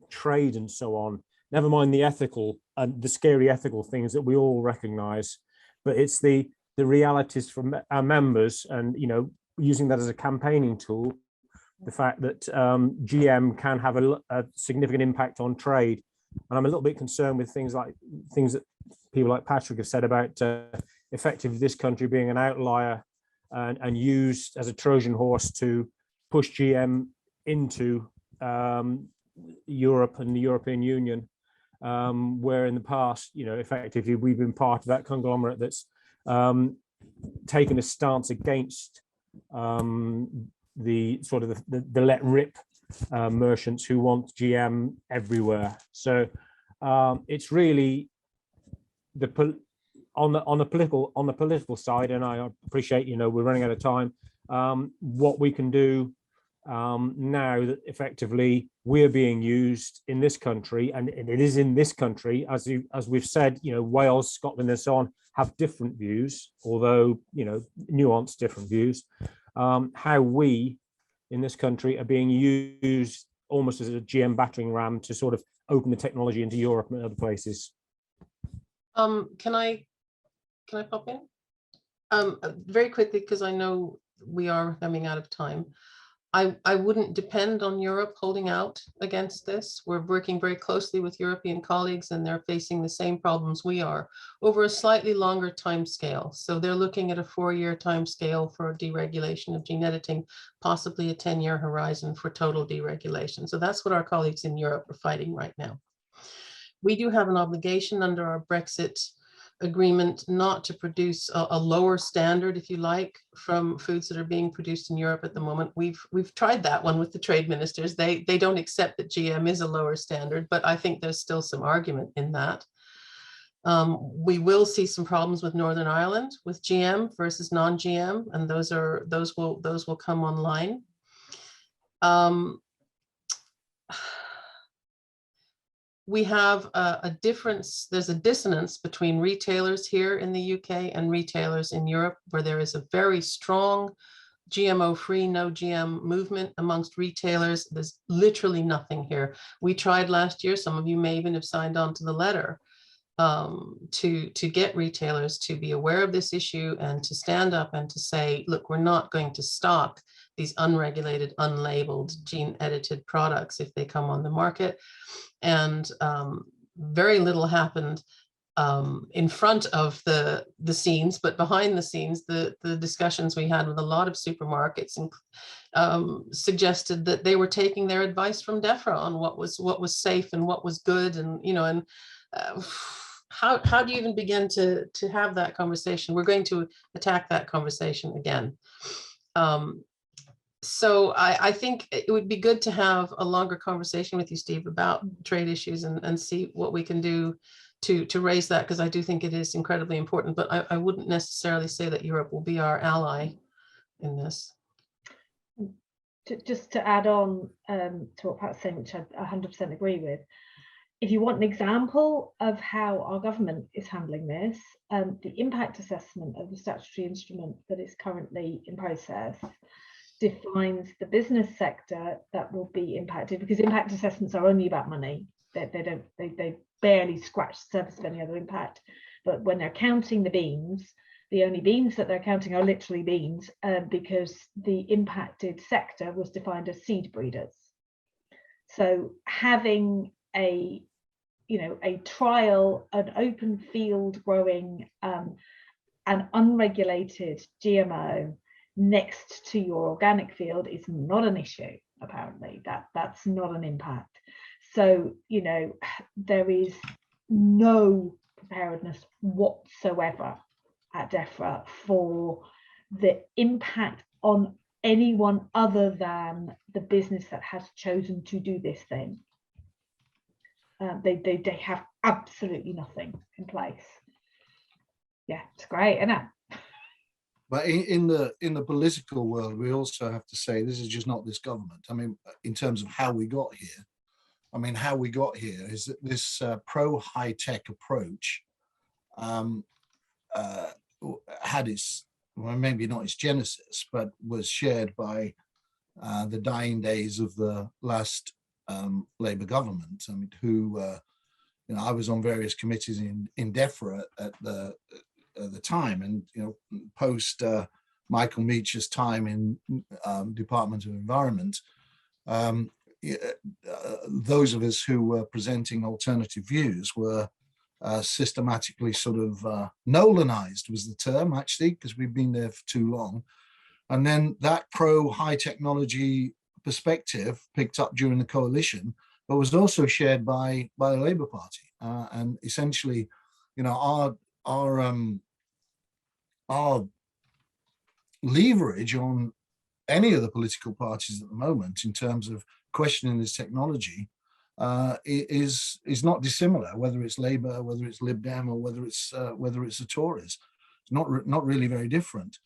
trade and so on, never mind the ethical and the scary ethical things that we all recognize, but it's the realities from our members and, you know, using that as a campaigning tool, the fact that GM can have a significant impact on trade. And I'm a little bit concerned with things that people like Patrick have said about effectively this country being an outlier and used as a Trojan horse to push GM into Europe and the European Union, where in the past, you know, effectively we've been part of that conglomerate that's taken a stance against the sort of the let rip merchants who want GM everywhere. So it's really on the political side, and I appreciate, you know, we're running out of time. What we can do now that effectively we're being used in this country, and it is in this country, as we've said, you know, Wales, Scotland, and so on have different views, although, you know, nuanced different views. How we in this country are being used almost as a GM battering ram to sort of open the technology into Europe and other places. Can I pop in? Very quickly, because I know we are coming out of time. I wouldn't depend on Europe holding out against this. We're working very closely with European colleagues, and they're facing the same problems we are over a slightly longer time scale. So they're looking at a 4-year time scale for deregulation of gene editing, possibly a 10-year horizon for total deregulation. So that's what our colleagues in Europe are fighting right now. We do have an obligation under our Brexit agreement not to produce a lower standard, if you like, from foods that are being produced in Europe at the moment. We've tried that one with the trade ministers. They don't accept that GM is a lower standard, but I think there's still some argument in that. We will see some problems with Northern Ireland with GM versus non-GM, and those will come online. we have a difference, there's a dissonance between retailers here in the UK and retailers in Europe, where there is a very strong GMO-free, no GM movement amongst retailers. There's literally nothing here. We tried last year, some of you may even have signed on to the letter, to get retailers to be aware of this issue and to stand up and to say, look, we're not going to stock these unregulated, unlabeled, gene-edited products if they come on the market. And very little happened in front of the scenes, but behind the scenes, the discussions we had with a lot of supermarkets suggested that they were taking their advice from DEFRA on what was safe and what was good, and how do you even begin to have that conversation? We're going to attack that conversation again. So I think it would be good to have a longer conversation with you, Steve, about trade issues and see what we can do to raise that, because I do think it is incredibly important, but I wouldn't necessarily say that Europe will be our ally in this. Just to add on to what Pat's saying, which I 100% agree with, if you want an example of how our government is handling this, the impact assessment of the statutory instrument that is currently in process defines the business sector that will be impacted, because impact assessments are only about money. They barely scratch the surface of any other impact. But when they're counting the beans, the only beans that they're counting are literally beans, because the impacted sector was defined as seed breeders. So having a trial, an open field growing an unregulated GMO next to your organic field is not an issue. Apparently that's not an impact. So there is no preparedness whatsoever at DEFRA for the impact on anyone other than the business that has chosen to do this thing. They have absolutely nothing in place. Yeah, it's great, isn't it? But in the political world, we also have to say this is just not this government. I mean, in terms of how we got here, how we got here is that this pro-high-tech approach had its, well, maybe not its genesis, but was shared by the dying days of the last Labour government. I mean, who, I was on various committees in DEFRA at the time, and post Michael Meach's time in Department of Environment, those of us who were presenting alternative views were systematically sort of Nolanized was the term, actually, because we've been there for too long. And then that pro-high technology perspective picked up during the coalition, but was also shared by the Labour Party. And essentially, our leverage on any of the political parties at the moment in terms of questioning this technology is not dissimilar, whether it's Labour, whether it's Lib Dem, or whether it's the Tories. It's not really very different.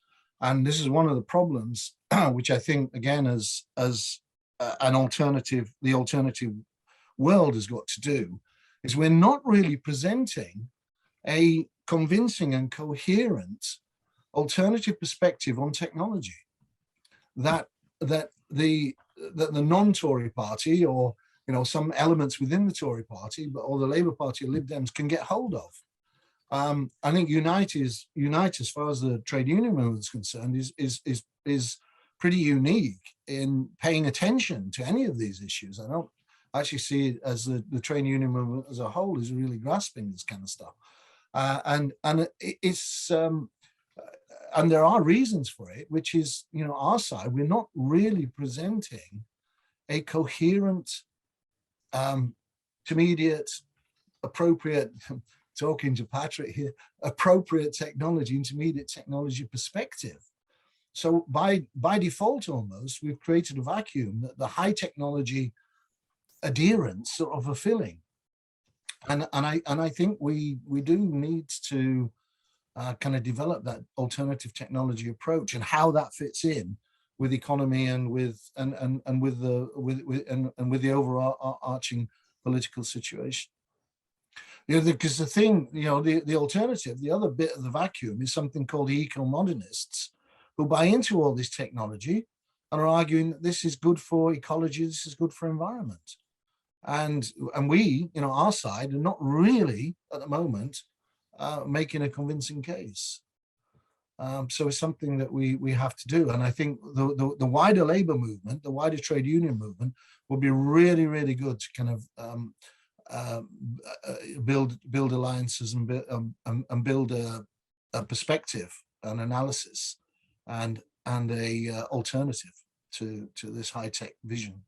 And this is one of the problems, which I think, again, as an alternative, the alternative world has got to do, is we're not really presenting a convincing and coherent alternative perspective on technology that the non-Tory party, or some elements within the Tory party, or the Labour Party or Lib Dems can get hold of. I think Unite, as far as the trade union movement is concerned, is pretty unique in paying attention to any of these issues. I don't actually see it as the trade union movement as a whole is really grasping this kind of stuff. And it's and there are reasons for it, which is, our side, we're not really presenting a coherent, intermediate, appropriate, talking to Patrick here, appropriate technology, intermediate technology perspective. So by default, almost, we've created a vacuum that the high technology adherents sort of are filling. And I think we do need to kind of develop that alternative technology approach, and how that fits in with economy and with the overarching political situation. Because the thing, the alternative, the other bit of the vacuum is something called the eco-modernists, who buy into all this technology and are arguing that this is good for ecology, this is good for environment. And we, our side, are not really at the moment making a convincing case. So it's something that we have to do. And I think the wider labor movement, the wider trade union movement will be really, really good to kind of build alliances and build a perspective, an analysis, and a alternative to this high-tech vision.